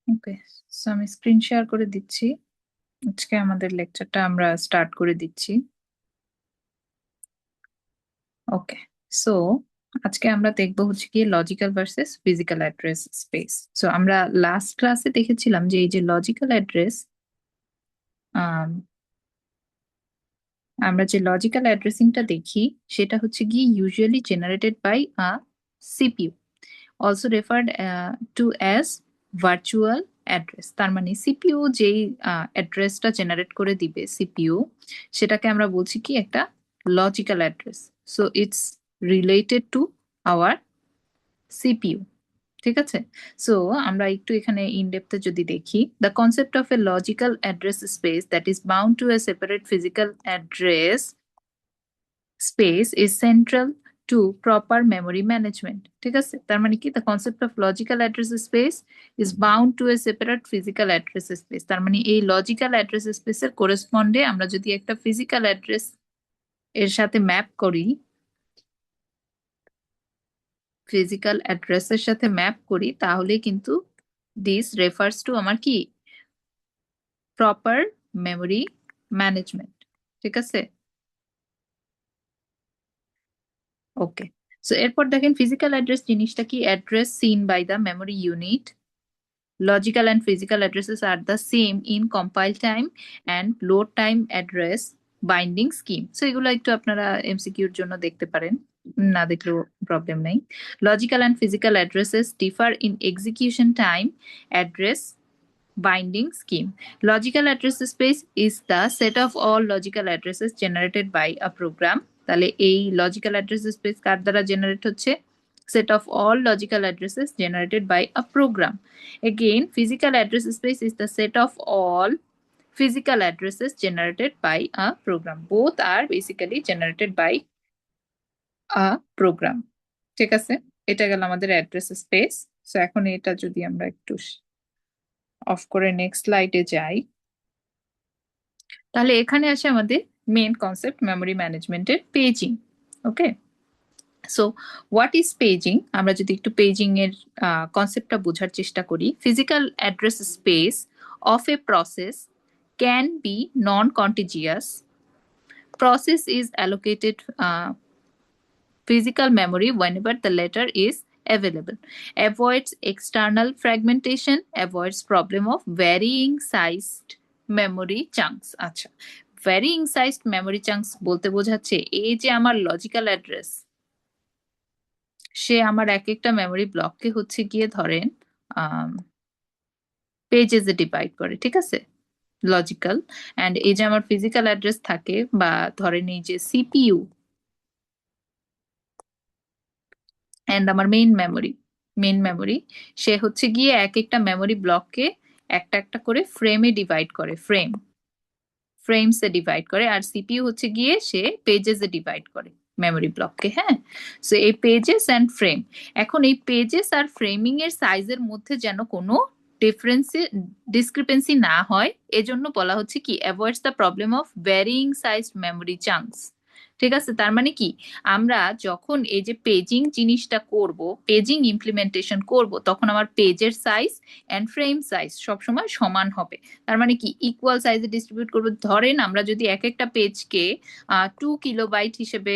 ওকে, so আমি screen share করে দিচ্ছি। আজকে আমাদের লেকচারটা আমরা স্টার্ট করে দিচ্ছি। ওকে, সো আজকে আমরা দেখবো হচ্ছে কি logical versus physical address space. So আমরা লাস্ট ক্লাসে দেখেছিলাম যে এই যে লজিক্যাল অ্যাড্রেস, আমরা যে লজিক্যাল অ্যাড্রেসিংটা দেখি সেটা হচ্ছে কি usually generated by a CPU, also referred to as virtual address. তার মানে সিপিইউ যেই অ্যাড্রেসটা জেনারেট করে দিবে সিপিইউ, সেটাকে আমরা বলছি কি একটা logical address. So it's related to our CPU. ঠিক আছে, সো আমরা একটু এখানে ইন ডেপথে যদি দেখি, the concept of A logical address space that is bound to a separate physical address space is central to proper memory management. ঠিক আছে, তার মানে কি, the concept of logical address space is bound to a separate physical address space. তার মানে এই logical address স্পেসের করেসপন্ডে আমরা যদি একটা ফিজিক্যাল অ্যাড্রেস এর সাথে ম্যাপ করি, ফিজিক্যাল অ্যাড্রেসের সাথে ম্যাপ করি, তাহলে কিন্তু দিস রেফার্স টু আমার কি প্রপার মেমোরি ম্যানেজমেন্ট। ঠিক আছে, ওকে। সো এরপর দেখেন ফিজিক্যাল অ্যাড্রেস জিনিসটা কি, address seen by the memory unit. Logical and physical addresses are the same in compile time and load time address binding scheme. So এগুলো একটু আপনারা এমসিকিউর জন্য দেখতে পারেন, না দেখলেও প্রবলেম নাই। Logical and physical addresses differ in execution time, address binding scheme. Logical address space is the set of all logical addresses generated by a program. তাহলে এই লজিক্যাল অ্যাড্রেস স্পেস কার দ্বারা জেনারেট হচ্ছে, set of all logical addresses generated by a program. Again, physical address space is the set of all physical addresses generated by a program. Both are basically generated by a program. ঠিক আছে, এটা গেল আমাদের address space. So এখন এটা যদি আমরা একটু অফ করে নেক্সট স্লাইডে যাই, তাহলে এখানে আসে আমাদের মেইন কনসেপ্ট মেমোরি ম্যানেজমেন্টের paging. Okay, so what is paging, আমরা যদি একটু পেজিং এর কনসেপ্টটা বোঝার চেষ্টা করি, physical address space of a process can be non contiguous. Process is allocated physical memory whenever the latter is available, avoids external fragmentation, avoids problem of varying sized memory chunks. আচ্ছা, varying sized memory chunks বলতে বোঝাচ্ছে এই যে আমার logical address, সে আমার এক একটা memory ব্লককে হচ্ছে গিয়ে ধরেন পেজেসে ডিভাইড করে। ঠিক আছে, লজিক্যাল। অ্যান্ড এই যে আমার ফিজিক্যাল অ্যাড্রেস থাকে, বা ধরেন এই যে সিপিইউ অ্যান্ড আমার মেইন মেমোরি, সে হচ্ছে গিয়ে এক একটা মেমোরি ব্লককে একটা একটা করে ফ্রেমে ডিভাইড করে, ফ্রেমসে ডিভাইড করে। আর সিপিইউ হচ্ছে গিয়ে সে পেজেসে ডিভাইড করে মেমোরি ব্লককে। হ্যাঁ, সো এই পেজেস অ্যান্ড ফ্রেম, এখন এই পেজেস আর ফ্রেমিং এর সাইজের মধ্যে যেন কোনো ডিসক্রিপেন্সি না হয়, এজন্য বলা হচ্ছে কি avoids the problem of varying sized memory chunks. ঠিক আছে, তার মানে কি, আমরা যখন এই যে পেজিং জিনিসটা করব, পেজিং ইমপ্লিমেন্টেশন করব, তখন আমার পেজের সাইজ অ্যান্ড ফ্রেম সাইজ সবসময় সমান হবে। তার মানে কি, ইকুয়াল সাইজে ডিস্ট্রিবিউট করবো। ধরেন আমরা যদি এক একটা পেজকে 2 কিলোবাইট হিসেবে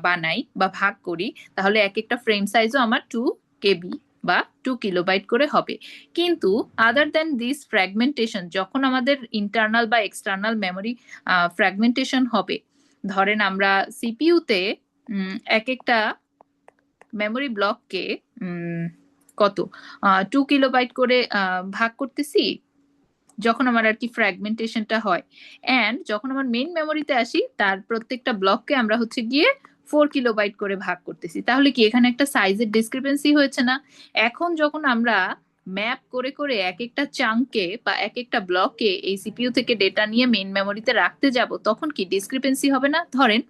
বানাই বা ভাগ করি, তাহলে এক একটা ফ্রেম সাইজও আমার 2 KB বা 2 কিলোবাইট করে হবে। কিন্তু আদার দেন দিস ফ্র্যাগমেন্টেশন, যখন আমাদের ইন্টারনাল বা এক্সটার্নাল মেমোরি ফ্র্যাগমেন্টেশন হবে, ধরেন আমরা সিপিইউতে এক একটা মেমোরি ব্লককে কত 2 কিলোবাইট করে ভাগ করতেছি, যখন আমার আর কি ফ্র্যাগমেন্টেশনটা হয়। অ্যান্ড যখন আমার মেইন মেমোরিতে আসি, তার প্রত্যেকটা ব্লককে আমরা হচ্ছে গিয়ে 4 কিলোবাইট করে ভাগ করতেছি। তাহলে কি এখানে একটা সাইজের ডিসক্রিপেন্সি হয়েছে না? এখন যখন আমরা ম্যাপ করে করে এক একটা চাঙ্কে বা এক একটা ব্লকে এই সিপিইউ থেকে ডেটা নিয়ে মেইন মেমোরিতে রাখতে যাব, তখন কি ডিসক্রিপেন্সি হবে না? ধরেন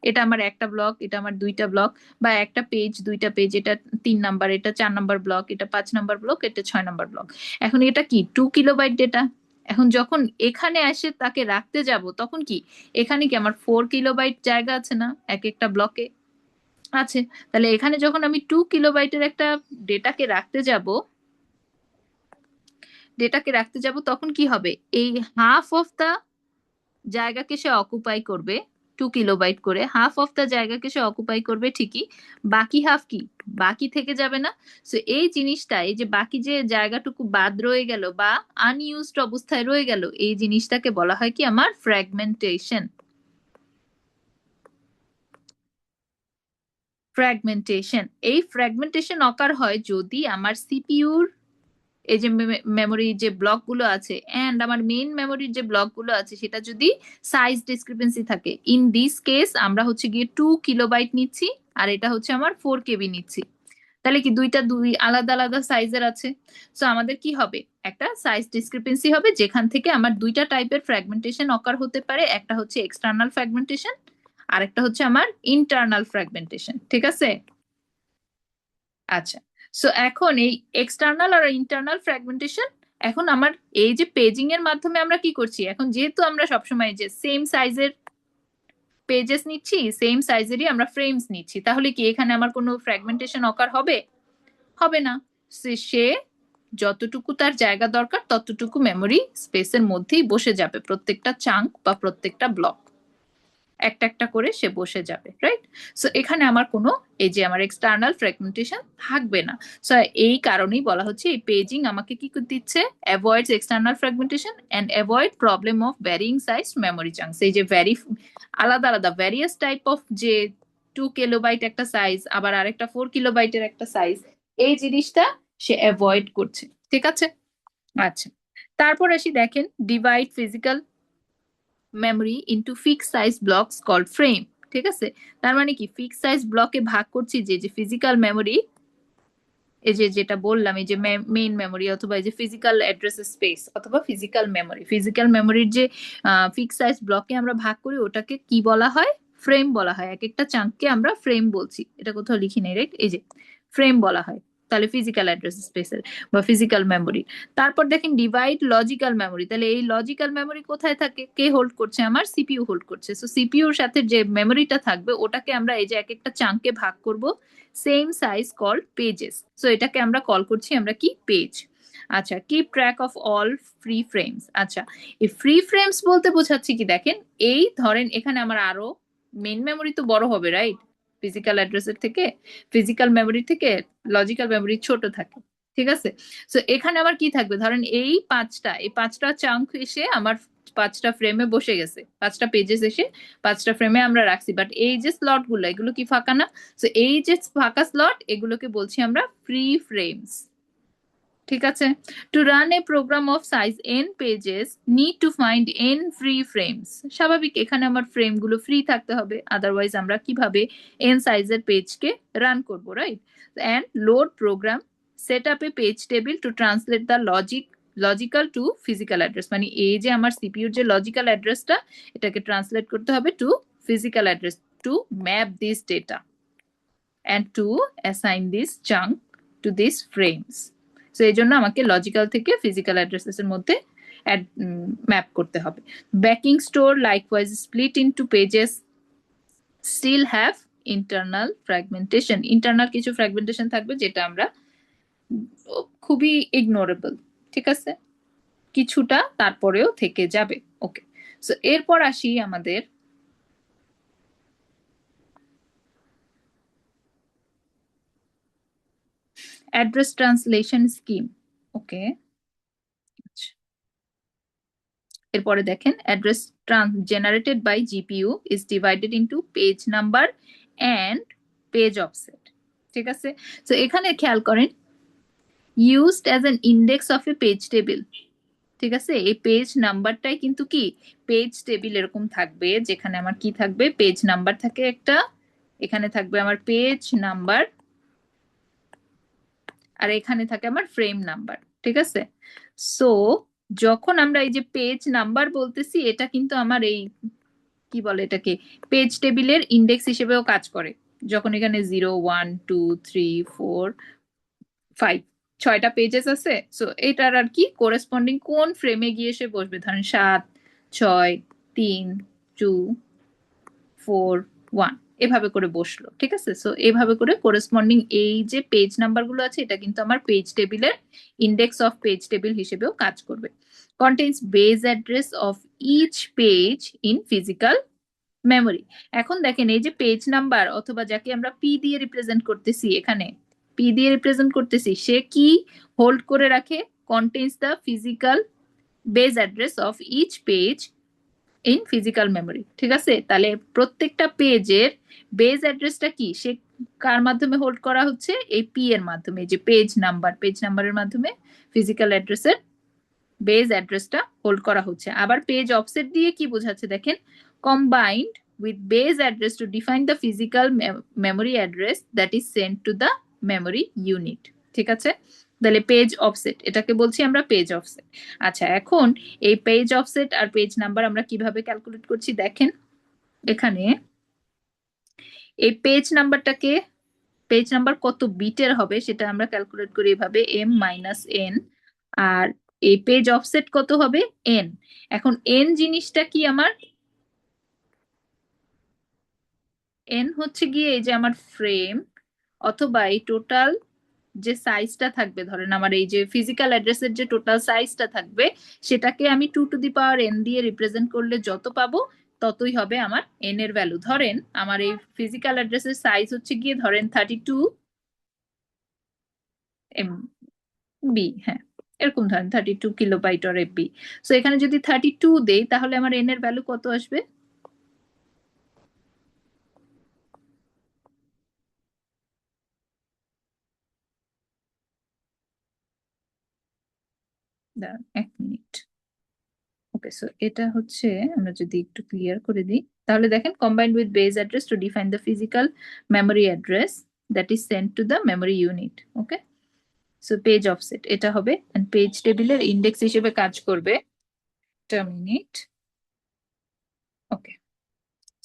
এটা আমার একটা ব্লক, এটা আমার দুইটা ব্লক, বা একটা পেজ দুইটা পেজ, এটা 3 নাম্বার, এটা 4 নাম্বার ব্লক, এটা 5 নাম্বার ব্লক, এটা 6 নাম্বার ব্লক। এখন এটা কি 2 কিলোবাইট ডেটা। এখন যখন এখানে এসে তাকে রাখতে যাব, তখন কি এখানে কি আমার 4 কিলোবাইট জায়গা আছে না এক একটা ব্লকে? আছে। তাহলে এখানে যখন আমি 2 কিলোবাইটের একটা ডেটাকে রাখতে যাব, ডেটাকে রাখতে যাব তখন কি হবে, এই হাফ অফ দা জায়গাকে সে অকুপাই করবে 2 কিলোবাইট করে, হাফ অফ দা জায়গাকে সে অকুপাই করবে ঠিকই, বাকি হাফ কি বাকি থেকে যাবে না? সো এই জিনিসটা, এই যে বাকি যে জায়গাটুকু বাদ রয়ে গেল বা আনইউজড অবস্থায় রয়ে গেল, এই জিনিসটাকে বলা হয় কি আমার ফ্র্যাগমেন্টেশন। ফ্র্যাগমেন্টেশন, এই ফ্র্যাগমেন্টেশন অকার হয় যদি আমার সিপিইউর এই যে মেমোরি যে ব্লক গুলো আছে এন্ড আমার মেইন মেমোরির যে ব্লক গুলো আছে সেটা যদি সাইজ ডিসক্রিপেন্সি থাকে। ইন দিস কেস আমরা হচ্ছে গিয়ে 2 কিলোবাইট নিচ্ছি, আর এটা হচ্ছে আমার 4 KB নিচ্ছি। তাহলে কি দুই আলাদা আলাদা সাইজের আছে। সো আমাদের কি হবে, একটা সাইজ ডিসক্রিপেন্সি হবে যেখান থেকে আমার দুইটা টাইপের ফ্র্যাগমেন্টেশন অকার হতে পারে, একটা হচ্ছে এক্সটার্নাল ফ্র্যাগমেন্টেশন আর একটা হচ্ছে আমার ইন্টারনাল ফ্র্যাগমেন্টেশন। ঠিক আছে? আচ্ছা, সো এখন এই এক্সটার্নাল আর ইন্টারনাল ফ্র্যাগমেন্টেশন, এখন আমার এই যে পেজিং এর মাধ্যমে আমরা কি করছি, এখন যেহেতু আমরা সবসময় যে সেম সাইজের পেজেস নিচ্ছি, সেম সাইজেরই আমরা ফ্রেমস নিচ্ছি, তাহলে কি এখানে আমার কোনো ফ্র্যাগমেন্টেশন অকার হবে? হবে না। সে যতটুকু তার জায়গা দরকার ততটুকু মেমোরি স্পেসের মধ্যেই বসে যাবে, প্রত্যেকটা চাঙ্ক বা প্রত্যেকটা ব্লক একটা একটা করে সে বসে যাবে, রাইট? সো এখানে আমার কোনো এই যে আমার এক্সটার্নাল ফ্র্যাগমেন্টেশন থাকবে না। সো এই কারণেই বলা হচ্ছে এই পেজিং আমাকে কি দিচ্ছে, avoids external fragmentation and avoid problem of varying size memory chunks. এই যে আলাদা আলাদা ভ্যারিয়াস টাইপ অফ যে 2 কিলোবাইট একটা সাইজ, আবার আরেকটা 4 কিলোবাইটের একটা সাইজ, এই জিনিসটা সে অ্যাভয়েড করছে। ঠিক আছে? আচ্ছা, তারপর আসি দেখেন, divide physical memory into fix size blocks called frame. ঠিক আছে? তার মানে কি ফিক্স সাইজ ব্লকে ভাগ করছি যে যে ফিজিক্যাল মেমোরি, এই যে যেটা বললাম এই যে মেইন মেমোরি অথবা এই যে ফিজিক্যাল অ্যাড্রেস স্পেস অথবা ফিজিক্যাল মেমোরির যে ফিক্স সাইজ ব্লকে আমরা ভাগ করি ওটাকে কি বলা হয়, ফ্রেম বলা হয়। এক একটা চাঙ্ককে আমরা ফ্রেম বলছি, এটা কোথাও লিখি নেই, রাইট? এই যে ফ্রেম বলা হয় তাহলে ফিজিক্যাল অ্যাড্রেস স্পেসের বা ফিজিক্যাল মেমোরি। তারপর দেখেন ডিভাইড লজিক্যাল মেমোরি, তাহলে এই লজিক্যাল মেমোরি কোথায় থাকে, কে হোল্ড করছে, আমার সিপিইউ হোল্ড করছে। সো সিপিইউর সাথে যে মেমোরিটা থাকবে ওটাকে আমরা এই যে এক একটা চাঙ্কে ভাগ করব, same size called pages. So এটাকে আমরা কল করছি আমরা কি, পেজ। আচ্ছা, keep track of all free frames. আচ্ছা, এই ফ্রি ফ্রেমস বলতে বোঝাচ্ছি কি দেখেন, এই ধরেন এখানে আমার আরো মেইন মেমোরি তো বড় হবে, রাইট? ফিজিক্যাল অ্যাড্রেসের থেকে, ফিজিক্যাল মেমোরি থেকে লজিক্যাল মেমোরি ছোট থাকে। ঠিক আছে? সো এখানে আমার কি থাকবে, ধরেন এই পাঁচটা চাঙ্ক এসে আমার 5টা ফ্রেমে বসে গেছে, 5টা পেজেস এসে 5টা ফ্রেমে আমরা রাখছি, বাট এই যে স্লট গুলো এগুলো কি ফাঁকা না? তো এই যে ফাঁকা স্লট এগুলোকে বলছি আমরা ফ্রি ফ্রেমস। ঠিক আছে? To run a program of size n pages need to find n free frames. স্বাভাবিক, এখানে আমার ফ্রেম গুলো ফ্রি থাকতে হবে, আদারওয়াইজ আমরা কিভাবে এন সাইজের পেজকে রান করবো, right? And load program set up a page table to translate the logical to physical address. মানে এই যে আমার সিপিইউর যে লজিক্যাল অ্যাড্রেসটা এটাকে ট্রান্সলেট করতে হবে to physical address, to map this data and to assign this chunk to these frames. So এই জন্য আমাকে লজিক্যাল থেকে ফিজিক্যাল অ্যাড্রেসেস এর মধ্যে ম্যাপ করতে হবে। Backing store likewise split into pages still have internal fragmentation. Internal কিছু fragmentation থাকবে যেটা আমরা খুবই ইগনোরেবল। ঠিক আছে? কিছুটা তারপরেও থেকে যাবে। ওকে, সো এরপর আসি আমাদের অ্যাড্রেস ট্রান্সলেশন স্কিম। ওকে, এরপরে দেখেন address generated by GPU is divided into page number and page offset. ঠিক আছে? তো এখানে খেয়াল করেন, used as an index of a page table. ঠিক আছে? এই পেজ নাম্বারটাই কিন্তু কি পেজ টেবিল এরকম থাকবে, যেখানে আমার কি থাকবে, পেজ নাম্বার থাকে একটা, এখানে থাকবে আমার পেজ নাম্বার, আর এখানে থাকে আমার ফ্রেম নাম্বার। ঠিক আছে? সো যখন আমরা এই যে পেজ নাম্বার বলতেছি এটা কিন্তু আমার এই কি বলে এটাকে পেজ টেবিলের ইন্ডেক্স হিসেবেও কাজ করে। যখন এখানে 0 1 2 3 4 5 6টা পেজেস আছে, সো এটার আর কি কোরেসপন্ডিং কোন ফ্রেমে গিয়ে এসে বসবে, ধরেন 7 6 3 2 4 1, এভাবে করে বসলো, ঠিক আছে। সো এভাবে করে করেসপন্ডিং এই যে পেজ নাম্বার গুলো আছে এটা কিন্তু আমার পেজ টেবিলের ইন্ডেক্স অফ পেজ টেবিল হিসেবেও কাজ করবে। Contains base address of each page in physical memory. এখন দেখেন এই যে পেজ নাম্বার অথবা যাকে আমরা পি দিয়ে রিপ্রেজেন্ট করতেছি, এখানে পি দিয়ে রিপ্রেজেন্ট করতেছি, সে কি হোল্ড করে রাখে? Contains the physical base address of each page in physical memory, ঠিক আছে। তাহলে প্রত্যেকটা পেজের বেজ অ্যাড্রেসটা কি, সে কার মাধ্যমে হোল্ড করা হচ্ছে? এই পি এর মাধ্যমে, যে পেজ নাম্বারের মাধ্যমে ফিজিক্যাল অ্যাড্রেসের বেজ অ্যাড্রেসটা হোল্ড করা হচ্ছে। আবার পেজ অফসেট দিয়ে কি বোঝাচ্ছে দেখেন, combined with base address to define the physical memory address that is sent to the memory unit, ঠিক আছে। তাহলে পেজ অফসেট, এটাকে বলছি আমরা পেজ অফসেট। আচ্ছা, এখন এই পেজ অফসেট আর পেজ নাম্বার আমরা কিভাবে ক্যালকুলেট করছি দেখেন। এখানে এই পেজ নাম্বারটাকে, পেজ নাম্বার কত বিটের হবে সেটা আমরা ক্যালকুলেট করি এভাবে, m মাইনাস n। আর এই পেজ অফসেট কত হবে? n। এখন n জিনিসটা কি আমার? n হচ্ছে গিয়ে এই যে আমার ফ্রেম অথবা এই টোটাল যে সাইজটা থাকবে, ধরেন আমার এই যে ফিজিক্যাল অ্যাড্রেসের যে টোটাল সাইজটা থাকবে সেটাকে আমি 2 টু দি পাওয়ার n দিয়ে রিপ্রেজেন্ট করলে যত পাবো ততই হবে আমার n এর ভ্যালু। ধরেন আমার এই ফিজিক্যাল অ্যাড্রেসের সাইজ হচ্ছে গিয়ে ধরেন 32 MB, হ্যাঁ এরকম ধরেন 32 কিলোবাইট অর এফবি। সো এখানে যদি 32 দেই তাহলে আমার n এর ভ্যালু কত আসবে? দাঁড়ান 1 মিনিট। ওকে, সো এটা হচ্ছে, আমরা যদি একটু ক্লিয়ার করে দিই তাহলে দেখেন, combined with base address to define the physical memory address that is sent to the memory unit. Okay, so page offset এটা হবে, এন্ড পেজ টেবিলের ইন্ডেক্স হিসেবে কাজ করবে। একটা মিনিট। ওকে,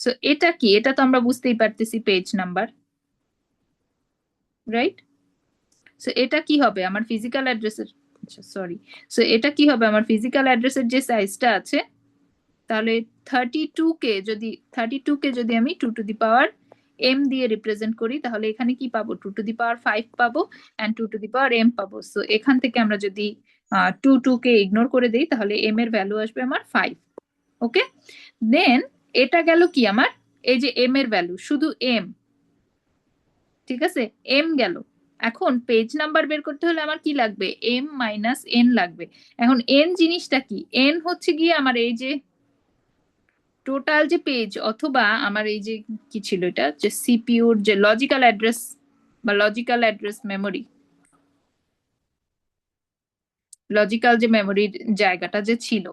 সো এটা কি? এটা তো আমরা বুঝতেই পারতেছি পেজ নাম্বার, রাইট। সো এটা কি হবে আমার ফিজিক্যাল অ্যাড্রেসের, আচ্ছা সরি, সো এটা কি হবে আমার ফিজিক্যাল অ্যাড্রেসের যে সাইজটা আছে, তাহলে 32 কে যদি আমি 2 টু দি পাওয়ার m দিয়ে রিপ্রেজেন্ট করি তাহলে এখানে কি পাবো? 2 টু দি পাওয়ার 5 পাবো and 2 to the power m পাবো। সো এখান থেকে আমরা যদি 2 কে ইগনোর করে দিই তাহলে m এর ভ্যালু আসবে আমার 5। ওকে, দেন এটা গেল কি আমার, এই যে m এর ভ্যালু, শুধু m, ঠিক আছে, m গেল। এখন পেজ নাম্বার বের করতে হলে আমার কি লাগবে? m মাইনাস n লাগবে। এখন n জিনিসটা কি? n হচ্ছে গিয়ে আমার এই যে টোটাল যে পেজ অথবা আমার এই যে কি ছিল এটা, যে সিপিইউর যে লজিক্যাল অ্যাড্রেস বা লজিক্যাল অ্যাড্রেস মেমোরি, লজিক্যাল যে মেমোরির জায়গাটা যে ছিল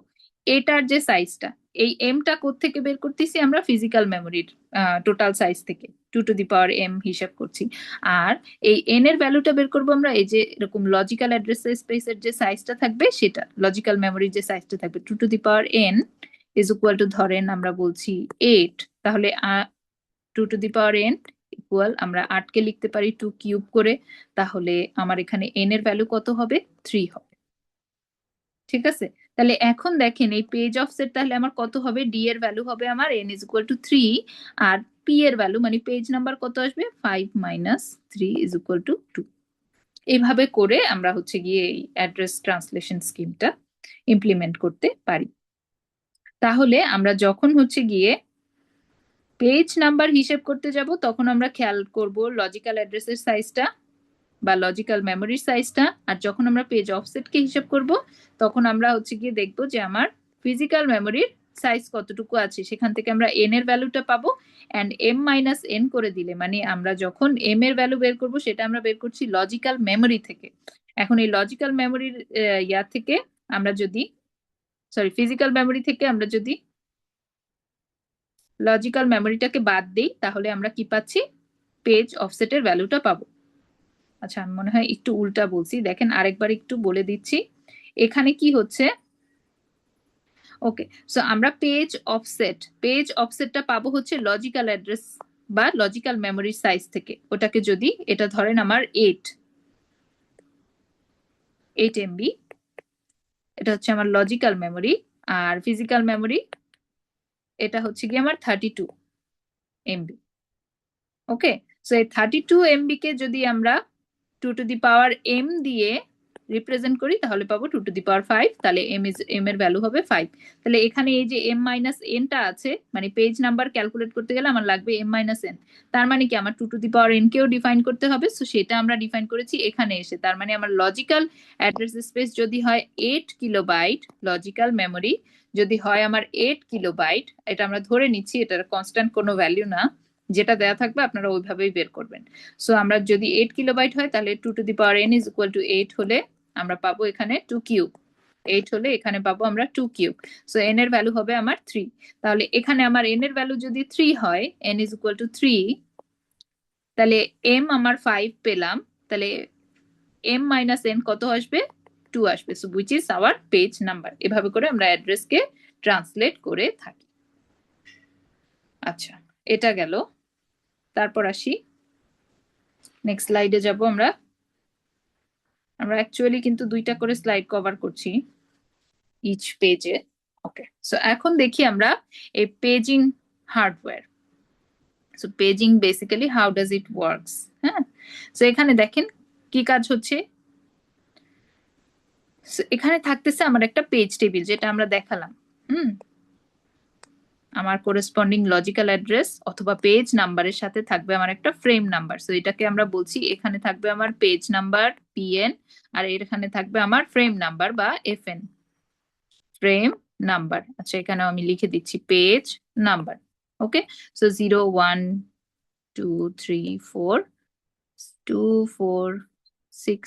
এটার যে সাইজটা, এই এমটা কোত্থেকে বের করতেছি আমরা? ফিজিক্যাল মেমোরির টোটাল সাইজ থেকে 2 টু দি পাওয়ার m হিসাব করছি। আর এই n এর ভ্যালুটা বের করবো আমরা এই যে এরকম লজিক্যাল অ্যাড্রেস স্পেসের যে সাইজটা থাকবে সেটা, লজিক্যাল মেমোরির যে সাইজটা থাকবে 2 to the power n is equal two, ধরেন আমরা বলছি 8, তাহলে 2 to the power n equal আমরা 8 কে লিখতে পারি 2 কিউব করে, তাহলে আমার এখানে n এর ভ্যালু কত হবে? 3 হবে, ঠিক আছে। তাহলে এখন দেখেন এই পেজ অফসেট তাহলে আমার কত হবে? ডি এর ভ্যালু হবে আমার n ইজ ইকুয়াল টু 3, আর পি এর ভ্যালু মানে পেজ নাম্বার কত আসবে? 5 মাইনাস 3 ইজ ইকুয়াল টু 2। এইভাবে করে আমরা হচ্ছে গিয়ে এই অ্যাড্রেস ট্রান্সলেশন স্কিমটা ইমপ্লিমেন্ট করতে পারি। তাহলে আমরা যখন হচ্ছে গিয়ে পেজ নাম্বার হিসেব করতে যাব তখন আমরা খেয়াল করব লজিক্যাল অ্যাড্রেসের সাইজটা বা লজিক্যাল মেমোরির সাইজটা, আর যখন আমরা পেজ অফসেটকে হিসাব করব তখন আমরা হচ্ছে গিয়ে দেখবো যে আমার ফিজিক্যাল মেমোরির সাইজ কতটুকু আছে, সেখান থেকে আমরা n এর ভ্যালুটা পাবো এন্ড m মাইনাস n করে দিলে, মানে আমরা যখন m এর ভ্যালু বের করব সেটা আমরা বের করছি লজিক্যাল মেমোরি থেকে। এখন এই লজিক্যাল মেমোরির ইয়া থেকে আমরা যদি, সরি ফিজিক্যাল মেমোরি থেকে আমরা যদি লজিক্যাল মেমোরিটাকে বাদ দিই তাহলে আমরা কি পাচ্ছি? পেজ অফসেটের ভ্যালুটা পাবো। আচ্ছা, আমি মনে হয় একটু উল্টা বলছি, দেখেন আরেকবার একটু বলে দিচ্ছি। এখানে কি হচ্ছে, ওকে, সো আমরা পেজ অফসেটটা পাবো হচ্ছে লজিক্যাল অ্যাড্রেস বা লজিক্যাল মেমোরির সাইজ থেকে। ওটাকে যদি, এটা ধরেন আমার 8 MB, এটা হচ্ছে আমার লজিক্যাল মেমোরি, আর ফিজিক্যাল মেমোরি এটা হচ্ছে কি আমার 32 MB। ওকে, সো এই 32 MB কে যদি আমরা 2 টু দি পাওয়ার m দিয়ে রিপ্রেজেন্ট করি তাহলে পাবো 2 টু দি পাওয়ার 5, তাহলে m এর ভ্যালু হবে 5। তাহলে এখানে এই যে m মাইনাস n টা আছে, মানে পেজ নাম্বার ক্যালকুলেট করতে গেলে আমার লাগবে m মাইনাস n। তার মানে কি আমার 2 টু দি পাওয়ার n কেও ডিফাইন করতে হবে, সো সেটা আমরা ডিফাইন করেছি এখানে এসে। তার মানে আমার লজিক্যাল অ্যাড্রেস স্পেস যদি হয় 8 কিলোবাইট, লজিক্যাল মেমোরি যদি হয় আমার 8 কিলোবাইট, এটা আমরা ধরে নিচ্ছি, এটার কনস্ট্যান্ট কোনো ভ্যালু না, যেটা দেয়া থাকবে আপনারা ওইভাবেই বের করবেন। সো আমরা যদি 8 কিলোবাইট হয় তাহলে 2 to the power n is equal two 8 হলে আমরা পাবো এখানে 2 কিউব। 8 হলে এখানে পাবো আমরা 2 কিউব। সো n এর ভ্যালু হবে আমার 3। তাহলে এখানে আমার n এর ভ্যালু যদি 3 হয়, n ইজ ইকুয়াল টু 3, তাহলে m আমার 5 পেলাম, তাহলে m মাইনাস n কত আসবে? 2 আসবে। So which is our page number. এভাবে করে আমরা অ্যাড্রেসকে ট্রান্সলেট করে থাকি। আচ্ছা, এটা গেল। তারপর আসি নেক্সট স্লাইডে যাব আমরা। আমরা অ্যাকচুয়ালি কিন্তু 2টা করে স্লাইড কভার করছি ইচ পেজে। ওকে, সো এখন দেখি আমরা এই paging hardware. So paging basically how does it works. হ্যাঁ, সো এখানে দেখেন কি কাজ হচ্ছে। So এখানে থাকতেছে আমার একটা পেজ টেবিল, যেটা আমরা দেখালাম। হুম, আমার করেসপন্ডিং লজিক্যাল অ্যাড্রেস অথবা পেজ নাম্বারের সাথে থাকবে আমার একটা ফ্রেম নাম্বার। সো এটাকে আমরা বলছি এখানে থাকবে আমার পেজ নাম্বার PN, আর এখানে থাকবে আমার ফ্রেম নাম্বার বা FN, ফ্রেম নাম্বার। আচ্ছা, এখানে আমি লিখে দিচ্ছি পেজ নাম্বার। ওকে, সো 0 1 2 3 4 2 4 6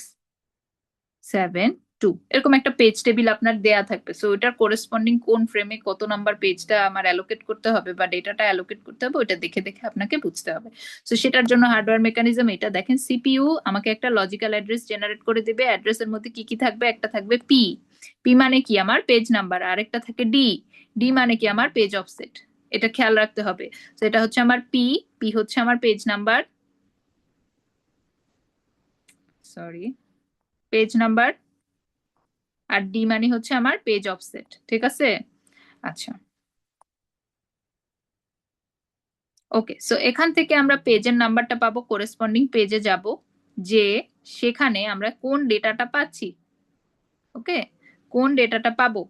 7 2 এরকম একটা পেজ টেবিল আপনার দেয়া থাকবে। সো ওটার কোরেসপন্ডিং কোন ফ্রেমে কত নাম্বার পেজটা আমার অ্যালোকেট করতে হবে বা ডেটাটা অ্যালোকেট করতে হবে, ওটা দেখে দেখে আপনাকে বুঝতে হবে। সো সেটার জন্য হার্ডওয়্যার মেকানিজম এটা দেখেন, সিপিইউ আমাকে একটা লজিক্যাল অ্যাড্রেস জেনারেট করে দেবে। অ্যাড্রেসের মধ্যে কি কি থাকবে? একটা থাকবে পি, পি মানে কি আমার পেজ নাম্বার, আরেকটা থাকে ডি, ডি মানে কি আমার পেজ অফসেট। এটা খেয়াল রাখতে হবে। তো এটা হচ্ছে আমার পি, পি হচ্ছে আমার page number, sorry page number, আর ডি মানে হচ্ছে আমার পেজ অফসেট। ঠিক আছে? আচ্ছা, ওকে, সো এখান থেকে আমরা পেজের নাম্বারটা পাবো, করেসপন্ডিং পেজে যাব, যে সেখানে আমরা কোন ডেটাটা পাচ্ছি। ওকে, কোন ডেটাটা পাবো,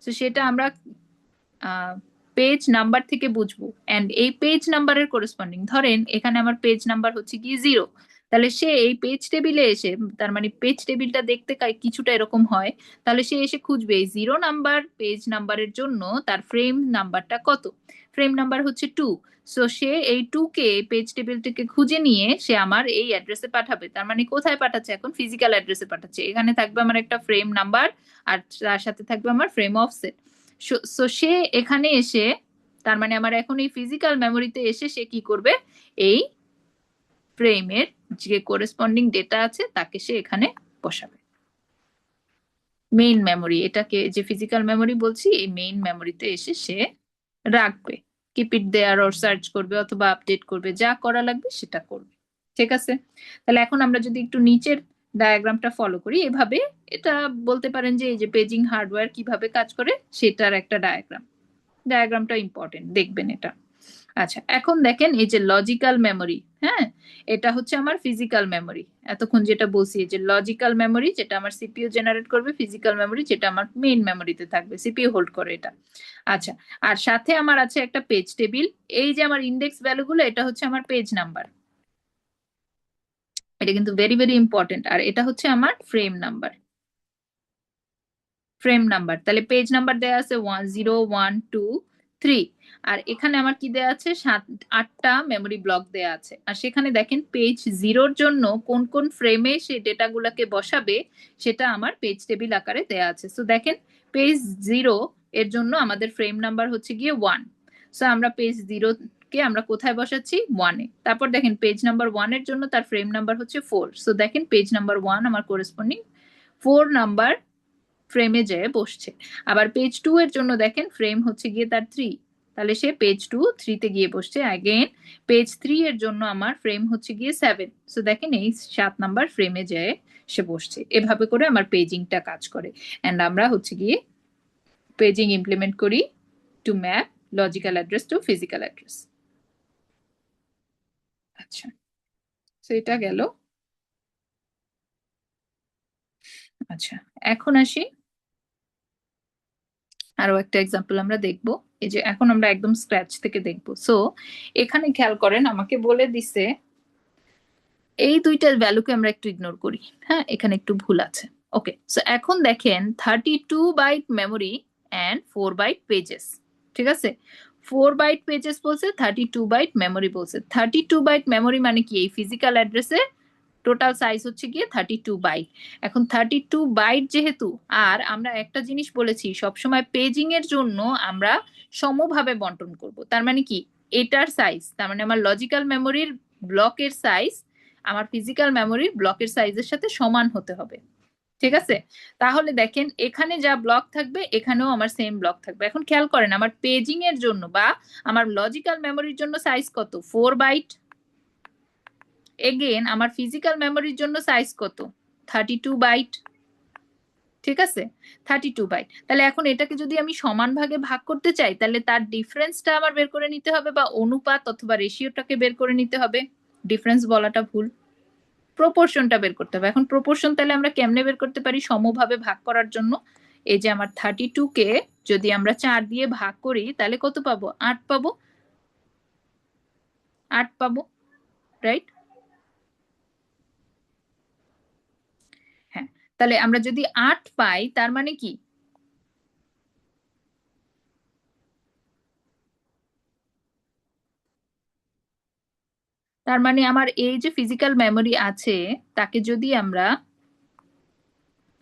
তো সেটা আমরা পেজ নাম্বার থেকে বুঝবো। এন্ড এই পেজ নাম্বারের করেসপন্ডিং, ধরেন এখানে আমার পেজ নাম্বার হচ্ছে কি 0, তাহলে সে এই পেজ টেবিলে এসে, তার মানে পেজ টেবিলটা দেখতে কিছুটা এরকম হয়, তাহলে সে এসে খুঁজবে এই 0 নাম্বার পেজ নাম্বারের জন্য তার ফ্রেম নাম্বারটা কত। ফ্রেম নাম্বার হচ্ছে 2। সো সে এই 2 কে পেজ টেবিল থেকে খুঁজে নিয়ে সে আমার এই অ্যাড্রেসে পাঠাবে। তার মানে কোথায় পাঠাচ্ছে? এখন ফিজিক্যাল অ্যাড্রেসে পাঠাচ্ছে। এখানে থাকবে আমার একটা ফ্রেম নাম্বার, আর তার সাথে থাকবে আমার ফ্রেম অফসেট। সো সে এখানে এসে, তার মানে আমার এখন এই ফিজিক্যাল মেমোরিতে এসে সে কি করবে? এই ফ্রেমের যে করেসপন্ডিং ডেটা আছে তাকে সে এখানে বসাবে। মেইন মেমোরি, এটাকে যে ফিজিক্যাল মেমোরি বলছি, এই মেইন মেমোরিতে এসে সে রাখবে। Keep it there or search করবে অথবা আপডেট করবে, যা করা লাগবে সেটা করবে। ঠিক আছে? তাহলে এখন আমরা যদি একটু নিচের ডায়াগ্রামটা ফলো করি, এভাবে এটা বলতে পারেন যে এই যে পেজিং হার্ডওয়্যার কিভাবে কাজ করে সেটার একটা ডায়াগ্রাম। ডায়াগ্রামটা ইম্পর্টেন্ট, দেখবেন এটা। আচ্ছা, এখন দেখেন এই যে লজিক্যাল মেমোরি, হ্যাঁ, এটা হচ্ছে আমার ফিজিক্যাল মেমোরি। এতক্ষণ যেটা বলছি যে লজিক্যাল মেমোরি যেটা আমার সিপিইউ জেনারেট করবে, ফিজিক্যাল মেমোরি যেটা আমার মেইন মেমোরিতে থাকবে, সিপিইউ হোল্ড করে এটা। আচ্ছা, আর সাথে আমার আছে একটা পেজ টেবিল। এই যে আমার ইন্ডেক্স ভ্যালুগুলো, এটা হচ্ছে আমার পেজ নাম্বার। এটা কিন্তু ভেরি ভেরি ইম্পর্টেন্ট। আর এটা হচ্ছে আমার ফ্রেম নাম্বার, ফ্রেম নাম্বার। তাহলে পেজ নাম্বার দেয়া আছে 0 1 2 3, আর এখানে আমার কি দেয়া আছে? 8টা মেমোরি ব্লক দেয়া আছে। আর সেখানে দেখেন পেজ 0-র জন্য কোন কোন ফ্রেমে সে ডেটাগুলোকে বসাবে সেটা আমার পেজ টেবিল আকারে দেয়া আছে। সো দেখেন পেজ 0 এর জন্য আমাদের ফ্রেম নাম্বার হচ্ছে গিয়ে 1। সো আমরা পেজ 0 কে আমরা কোথায় বসাচ্ছি? 1-এ। তারপর দেখেন পেজ নাম্বার 1 এর জন্য তার ফ্রেম নাম্বার হচ্ছে 4। সো দেখেন পেজ নাম্বার 1 আমার করেসপন্ডিং 4 নাম্বার ফ্রেমে যেয়ে বসছে। আবার পেজ 2 এর জন্য দেখেন ফ্রেম হচ্ছে গিয়ে তার 3, তাহলে সে পেজ 2 3 তে গিয়ে বসছে। अगेन পেজ 3 এর জন্য আমার ফ্রেম হচ্ছে গিয়ে 7। সো দেখেন এই 7 নাম্বার ফ্রেমে যেয়ে সে বসছে। এভাবে করে আমার পেজিংটা কাজ করে। এন্ড আমরা হচ্ছে গিয়ে পেজিং ইমপ্লিমেন্ট করি to map logical address to physical address. আচ্ছা, তো এটা গেল। আচ্ছা, এখন আসি আরো একটা এক্সাম্পল আমরা দেখব। এই যে এখন আমরা একদম স্ক্র্যাচ থেকে দেখব। সো এখানে খেয়াল করেন, আমাকে বলে দিছে এই দুইটার ভ্যালুকে আমরা একটু ইগনোর করি। হ্যাঁ, এখানে একটু ভুল আছে। ওকে, সো এখন দেখেন 32 byte memory and 4 byte pages. ঠিক আছে, 4 বাইট পেজেস বলছে, 32 বাইট মেমোরি বলছে। 32 বাইট মেমোরি মানে কি, এই ফিজিক্যাল অ্যাড্রেসে টোটাল সাইজ হচ্ছে গিয়ে 32 বাইট। এখন 32 বাইট যেহেতু, আর আমরা একটা জিনিস বলেছি সবসময় পেজিং এর জন্য আমরা সমভাবে বন্টন করব। তার মানে কি, এটার সাইজ, তার মানে আমার লজিক্যাল মেমোরির ব্লকের সাইজ আমার ফিজিক্যাল মেমোরির ব্লকের সাইজের সাথে সমান হতে হবে। ঠিক আছে, তাহলে দেখেন এখানে যা ব্লক থাকবে এখানেও আমার সেম ব্লক থাকবে। এখন খেয়াল করেন আমার পেজিং এর জন্য বা আমার লজিক্যাল মেমোরির জন্য সাইজ কত, 4 বাইট। এগেন আমার ফিজিক্যাল মেমোরির জন্য সাইজ কত, 32 বাইট। ঠিক আছে, 32 বাইট। তাহলে এখন এটাকে যদি আমি সমান ভাগে ভাগ করতে চাই, তাহলে তার ডিফারেন্সটা আমার বের করে নিতে হবে, বা অনুপাত অথবা রেশিওটাকে বের করে নিতে হবে। ডিফারেন্স বলাটা ভুল, প্রপোর্শনটা বের করতে হবে। এখন প্রপোর্শন তাহলে আমরা কেমনে বের করতে পারি সমভাবে ভাগ করার জন্য? এই যে আমার 32 কে যদি আমরা 4 দিয়ে ভাগ করি তাহলে কত পাবো, 8 পাবো। 8 পাবো, রাইট? হ্যাঁ, তাহলে আমরা যদি 8 পাই তার মানে কি, তার মানে আমার এই যে ফিজিক্যাল মেমোরি আছে তাকে যদি আমরা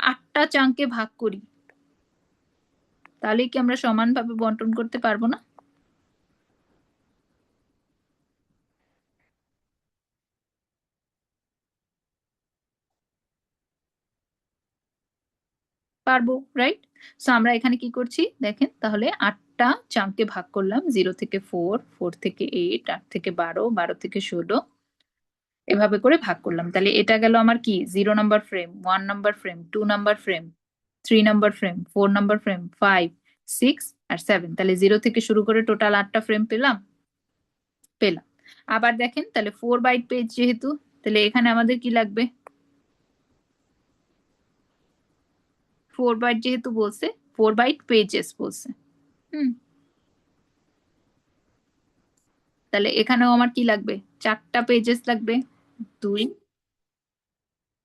8টা চাঙ্কে ভাগ করি তাহলে কি আমরা সমানভাবে বন্টন করতে পারবো না? পারবো, রাইট? সো আমরা এখানে কি করছি দেখেন, তাহলে 8টা চাঙ্কে ভাগ করলাম, 0 থেকে 4, 4 থেকে 8, 8 থেকে 12, 12 থেকে 16, এভাবে করে ভাগ করলাম। তাহলে এটা গেল আমার কি, 0 number frame, 1 number frame, 2 number frame, 3 number frame, 4 number frame, 5, 6 আর 7। তাহলে 0 থেকে শুরু করে টোটাল 8টা ফ্রেম পেলাম। পেলাম। আবার দেখেন তাহলে 4 বাইট পেজ যেহেতু, তাহলে এখানে আমাদের কি লাগবে, 4 বাইট যেহেতু বলছে, 4 বাইট পেজেস বলছে। হুম, তাহলে এখানেও আমার কি লাগবে, 4টা পেজেস লাগবে। 2,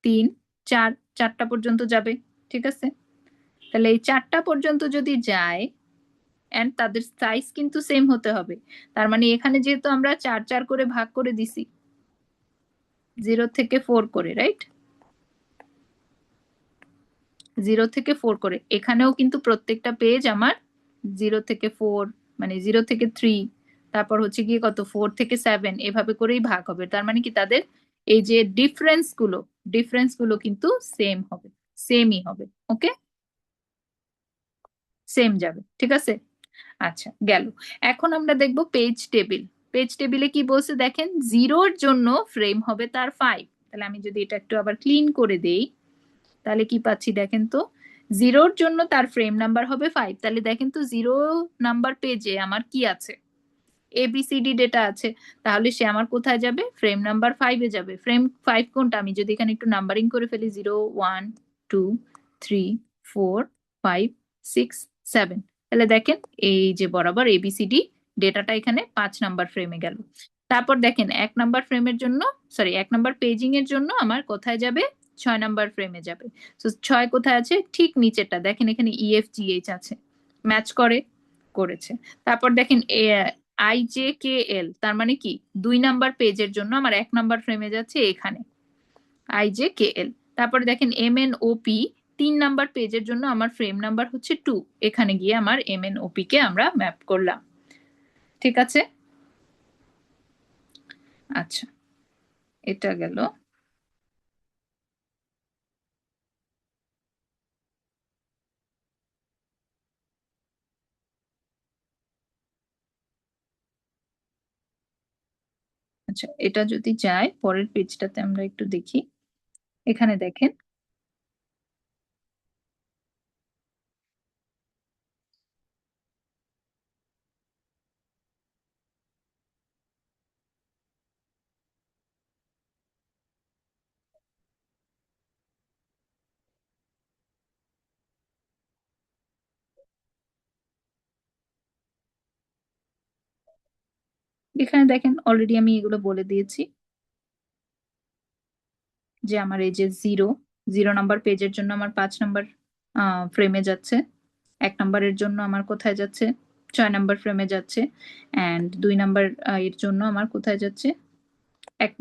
3, 4, 4টা পর্যন্ত যাবে। ঠিক আছে, তাহলে এই 4টা পর্যন্ত যদি যায়, এন্ড তাদের সাইজ কিন্তু সেম হতে হবে। তার মানে এখানে যেহেতু আমরা 4 4 করে ভাগ করে দিছি, 0 থেকে 4 করে, রাইট? 0 থেকে 4 করে, এখানেও কিন্তু প্রত্যেকটা পেজ আমার 0 থেকে 4, মানে 0 থেকে 3, তারপর হচ্ছে গিয়ে কত 4 থেকে 7, এভাবে করেই ভাগ হবে। তার মানে কি তাদের এই যে ডিফারেন্স গুলো কিন্তু সেম হবে, সেমই হবে। ওকে, সেম যাবে। ঠিক আছে, আচ্ছা গেল। এখন আমরা দেখব পেজ টেবিল। পেজ টেবিলে কি বলছে দেখেন, 0-র জন্য ফ্রেম হবে তার 5। তাহলে আমি যদি এটা একটু আবার ক্লিন করে দেই তাহলে কি পাচ্ছি দেখেন তো, 0-র জন্য তার ফ্রেম নাম্বার হবে 5। তাহলে দেখেন তো 0 নাম্বার পেজে আমার কি আছে, এবিসিডি ডেটা আছে। তাহলে সে আমার কোথায় যাবে, ফ্রেম নাম্বার 5-এ যাবে। ফ্রেম 5 কোনটা, আমি যদি এখানে একটু নাম্বারিং করে ফেলি, 0, 1, 2, 3, 4, 5, 6, 7, তাহলে দেখেন এই যে বরাবর এবিসিডি ডেটাটা এখানে 5 নাম্বার ফ্রেমে গেল। তারপর দেখেন 1 নাম্বার ফ্রেমের জন্য, সরি 1 নাম্বার পেজিং এর জন্য আমার কোথায় যাবে, 6 নাম্বার ফ্রেমে যাবে। তো 6 কোথায় আছে, ঠিক নিচেরটা দেখেন, এখানে ইএফজিএইচ আছে, ম্যাচ করেছে। তারপর দেখেন IJKL, তার মানে কি 2 নাম্বার পেজের জন্য আমার 1 নাম্বার ফ্রেমে যাচ্ছে এখানে, IJKL। তারপরে দেখেন MNOP, 3 নাম্বার পেজের জন্য আমার ফ্রেম নাম্বার হচ্ছে 2, এখানে গিয়ে আমার MNOP কে আমরা ম্যাপ করলাম। ঠিক আছে, আচ্ছা এটা গেল। আচ্ছা, এটা যদি যায় পরের পেজটাতে আমরা একটু দেখি, এখানে দেখেন এখানে দেখেন অলরেডি আমি এগুলো বলে দিয়েছি যে আমার এই যে 0 নাম্বার পেজের জন্য আমার 5 নাম্বার ফ্রেমে যাচ্ছে, 1 নাম্বারের জন্য আমার কোথায় যাচ্ছে, 6 নাম্বার ফ্রেমে যাচ্ছে, অ্যান্ড 2 নাম্বার এর জন্য আমার কোথায় যাচ্ছে, এক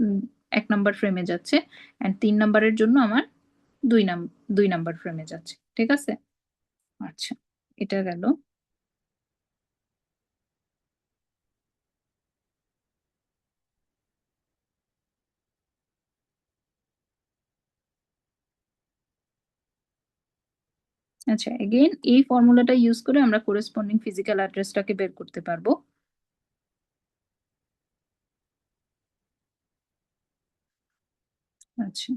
1 নাম্বার ফ্রেমে যাচ্ছে, অ্যান্ড 3 নাম্বারের জন্য আমার 2 নাম্বার ফ্রেমে যাচ্ছে। ঠিক আছে? আচ্ছা, এটা গেল। আচ্ছা, এগেইন এই ফর্মুলাটা ইউজ করে আমরা করেসপন্ডিং ফিজিক্যাল অ্যাড্রেসটাকে বের করতে পারবো। আচ্ছা,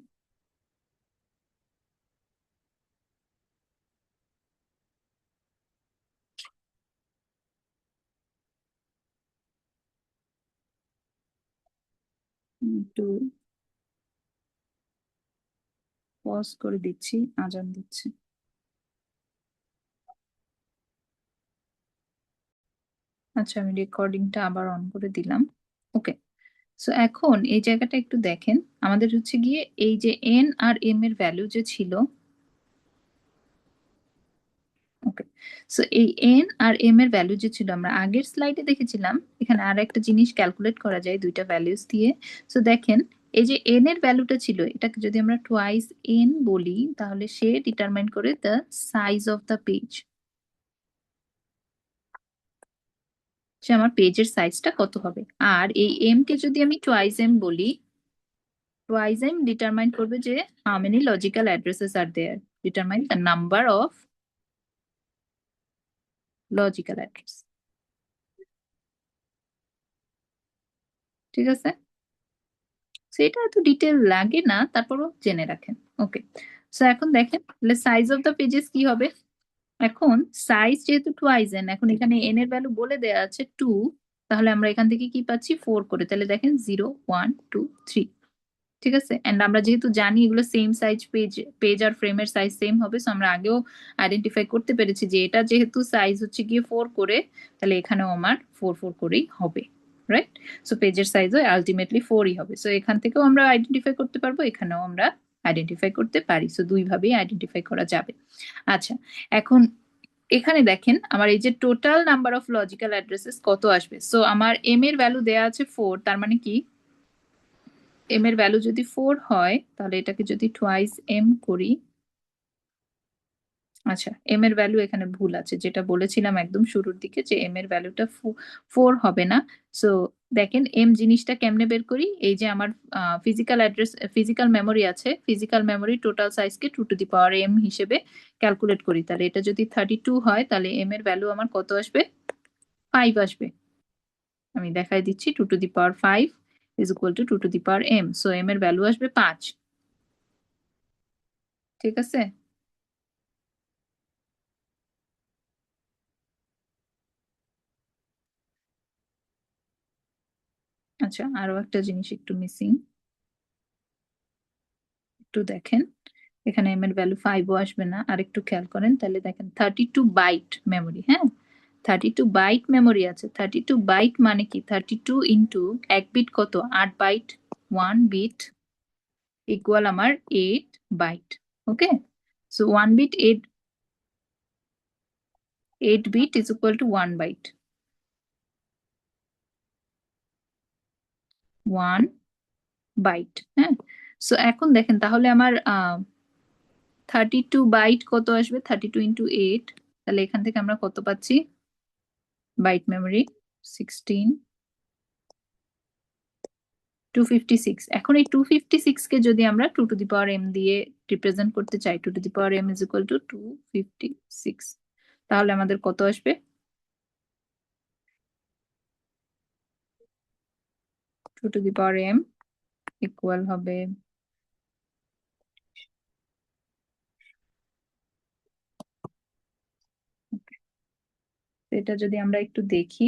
একটু পজ করে দিচ্ছি, আজান দিচ্ছি। আচ্ছা, আমি রেকর্ডিংটা আবার অন করে দিলাম। ওকে, সো এখন এই জায়গাটা একটু দেখেন, আমাদের হচ্ছে গিয়ে এই যে এন আর এম এর ভ্যালু যে ছিল, ওকে, সো এই এন আর এম এর ভ্যালু যে ছিল আমরা আগের স্লাইডে দেখেছিলাম, এখানে আর একটা জিনিস ক্যালকুলেট করা যায় দুইটা ভ্যালুস দিয়ে। সো দেখেন, এই যে এন এর ভ্যালুটা ছিল, এটাকে যদি আমরা টোয়াইস এন বলি তাহলে সে ডিটারমাইন করে the size of the page, সে আমার পেজের সাইজটা কত হবে। আর এই এম কে যদি আমি টোয়াইস এম বলি, টোয়াইস এম ডিটারমাইন করবে যে how many logical addresses are there, determine the number of logical address. ঠিক আছে? সেটা এত ডিটেল লাগে না, তারপরও জেনে রাখেন। ওকে, সো এখন দেখেন তাহলে সাইজ অফ দ্য পেজেস কি হবে। এখন সাইজ যেহেতু টোয়াইস এন, এখন এখানে এন এর ভ্যালু বলে দেওয়া আছে 2, তাহলে আমরা এখান থেকে কি পাচ্ছি 4 করে, তাহলে দেখেন 0 1 2 3। ঠিক আছে, এন্ড আমরা যেহেতু জানি এগুলো সেম সাইজ পেজ, পেজ আর ফ্রেমের সাইজ সেম হবে, সো আমরা আগেও আইডেন্টিফাই করতে পেরেছি যে এটা যেহেতু সাইজ হচ্ছে গিয়ে 4 করে, তাহলে এখানেও আমার 4 করেই হবে। রাইট? সো পেজের সাইজও আলটিমেটলি 4ই হবে। সো এখান থেকেও আমরা আইডেন্টিফাই করতে পারবো, এখানেও আমরা আইডেন্টিফাই করতে পারি। সো দুইভাবেই আইডেন্টিফাই করা যাবে। আচ্ছা, এখন এখানে দেখেন আমার এই যে total number of logical addresses কত আসবে। সো আমার এম এর ভ্যালু দেয়া আছে 4, তার মানে কি এম এর ভ্যালু যদি 4 হয় তাহলে এটাকে যদি টোয়াইস এম করি, আচ্ছা এম এর ভ্যালু এখানে ভুল আছে, যেটা বলেছিলাম একদম শুরুর দিকে যে এম এর ভ্যালুটা 4 হবে না। সো দেখেন এম জিনিসটা কেমনে বের করি, এই যে আমার ফিজিক্যাল অ্যাড্রেস, ফিজিক্যাল মেমোরি আছে, ফিজিক্যাল মেমোরি টোটাল সাইজকে 2 টু দি পাওয়ার এম হিসেবে ক্যালকুলেট করি। তাহলে এটা যদি 32 হয় তাহলে এম এর ভ্যালু আমার কত আসবে, 5 আসবে। আমি দেখাই দিচ্ছি, 2 to the power 5 is equal to 2 to the power m, so m এর ভ্যালু আসবে 5। ঠিক আছে? আচ্ছা, আরো একটা জিনিস একটু মিসিং, একটু দেখেন, এখানে এম এর ভ্যালু 5ও আসবে না, আর একটু খেয়াল করেন তাহলে দেখেন 32 বাইট মেমোরি, হ্যাঁ 32 বাইট মেমোরি আছে। 32 বাইট মানে কি, 32 ইন্টু 1 বিট কত, 8 বাইট, 1 বিট ইকুয়াল আমার 8 byte. Okay, so 1 bit 8 bit is equal to 1 byte, 1 byte. হ্যাঁ, সো এখন দেখেন তাহলে আমার 32 বাইট কত আসবে, 32 ইন্টু 8, তাহলে এখান থেকে আমরা কত পাচ্ছি, বাইট মেমোরি 16, 256। এখন এই 256 কে যদি আমরা 2 টু দি পাওয়ার এম দিয়ে রিপ্রেজেন্ট করতে চাই, 2 to the power m is equal to 256, তাহলে আমাদের কত আসবে, 2 to the power m equal হবে, এটা যদি আমরা একটু দেখি,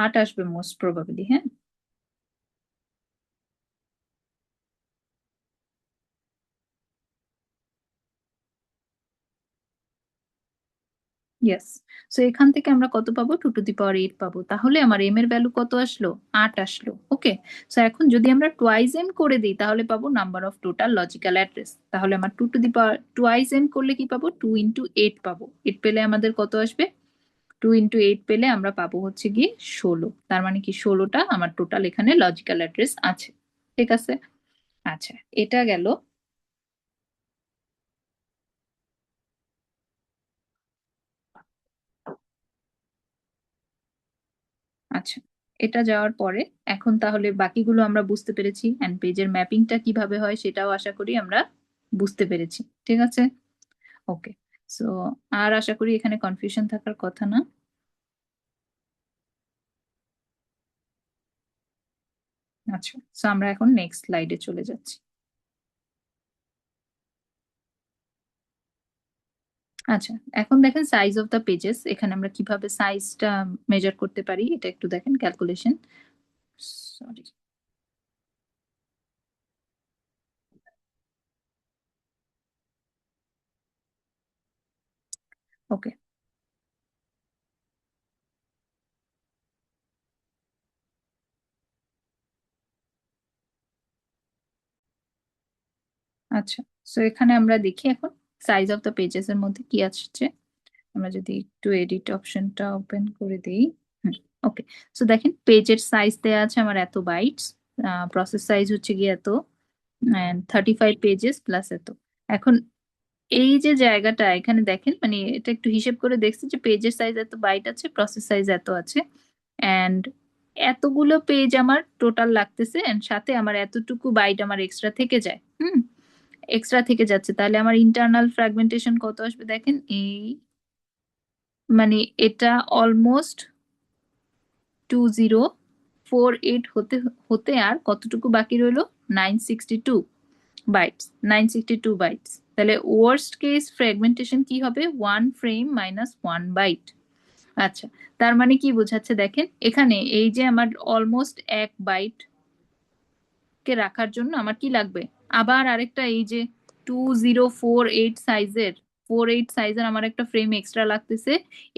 8 আসবে মোস্ট প্রবাবলি। হ্যাঁ, ইয়েস। সো এখান থেকে আমরা কত পাবো? 2 to the power 8 পাবো। তাহলে আমার m এর ভ্যালু কত আসলো? 8 আসলো। ওকে। সো এখন যদি আমরা টুয়াইস m করে দিই তাহলে পাবো number of total logical address. তাহলে আমার 2 to the power twice m করলে কি পাবো? 2 into 8 পাবো। 8 পেলে আমাদের কত আসবে? 2 into 8 পেলে আমরা পাবো হচ্ছে গিয়ে 16। তার মানে কি 16টা আমার টোটাল এখানে লজিক্যাল অ্যাড্রেস আছে। ঠিক আছে? আচ্ছা, এটা গেল। আচ্ছা, এটা যাওয়ার পরে এখন তাহলে বাকিগুলো আমরা বুঝতে পেরেছি, এন্ড পেজের ম্যাপিংটা কিভাবে হয় সেটাও আশা করি আমরা বুঝতে পেরেছি। ঠিক আছে? ওকে। সো আর আশা করি এখানে কনফিউশন থাকার কথা না। আচ্ছা, সো আমরা এখন নেক্সট স্লাইডে চলে যাচ্ছি। আচ্ছা, এখন দেখেন সাইজ অফ দ্য পেজেস। এখানে আমরা কিভাবে সাইজটা মেজার করতে পারি এটা একটু দেখেন, ক্যালকুলেশন। সরি। ওকে। আচ্ছা, সো এখানে আমরা দেখি এখন সাইজ অফ দ্য পেজেস এর মধ্যে কি আসছে। আমরা যদি একটু এডিট অপশনটা ওপেন করে দিই। ওকে। সো দেখেন পেজের সাইজ দেওয়া আছে আমার এত বাইটস, প্রসেস সাইজ হচ্ছে গিয়ে এত, 35 পেজেস প্লাস এত। এখন এই যে জায়গাটা এখানে দেখেন, মানে এটা একটু হিসেব করে দেখছি যে পেজের সাইজ এত বাইট আছে, প্রসেস সাইজ এত আছে, অ্যান্ড এতগুলো পেজ আমার টোটাল লাগতেছে, এন্ড সাথে আমার এতটুকু বাইট আমার এক্সট্রা থেকে যায়। এক্সট্রা থেকে যাচ্ছে, তাহলে আমার ইন্টারনাল ফ্র্যাগমেন্টেশন কত আসবে দেখেন। এই মানে এটা অলমোস্ট 2048 হতে হতে আর কতটুকু বাকি রইলো? 962 বাইটস। 962 বাইটস। তাহলে ওয়ার্স্ট কেস ফ্র্যাগমেন্টেশন কি হবে? 1 ফ্রেম - 1 বাইট। আচ্ছা, তার মানে কি বোঝাচ্ছে দেখেন, এখানে এই যে আমার অলমোস্ট 1 বাইট কে রাখার জন্য আমার কি লাগবে? আবার আরেকটা এই যে 2048 সাইজের আমার একটা ফ্রেম এক্সট্রা লাগতেছে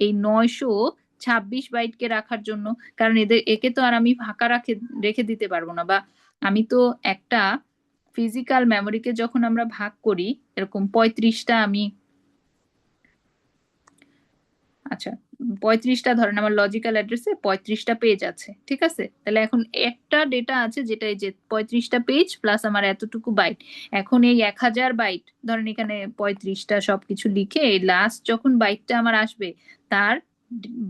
এই 926 বাইটকে রাখার জন্য। কারণ একে তো আর আমি ফাঁকা রেখে দিতে পারবো না, বা আমি তো একটা ফিজিক্যাল মেমোরিকে যখন আমরা ভাগ করি এরকম 35টা আমি, আচ্ছা 35টা ধরেন আমার লজিক্যাল অ্যাড্রেসে 35টা পেজ আছে। ঠিক আছে? তাহলে এখন একটা ডেটা আছে যেটা এই যে 35টা পেজ প্লাস আমার এতটুকু বাইট। এখন এই 1000 বাইট ধরেন এখানে 35টা সবকিছু লিখে লাস্ট যখন বাইটটা আমার আসবে তার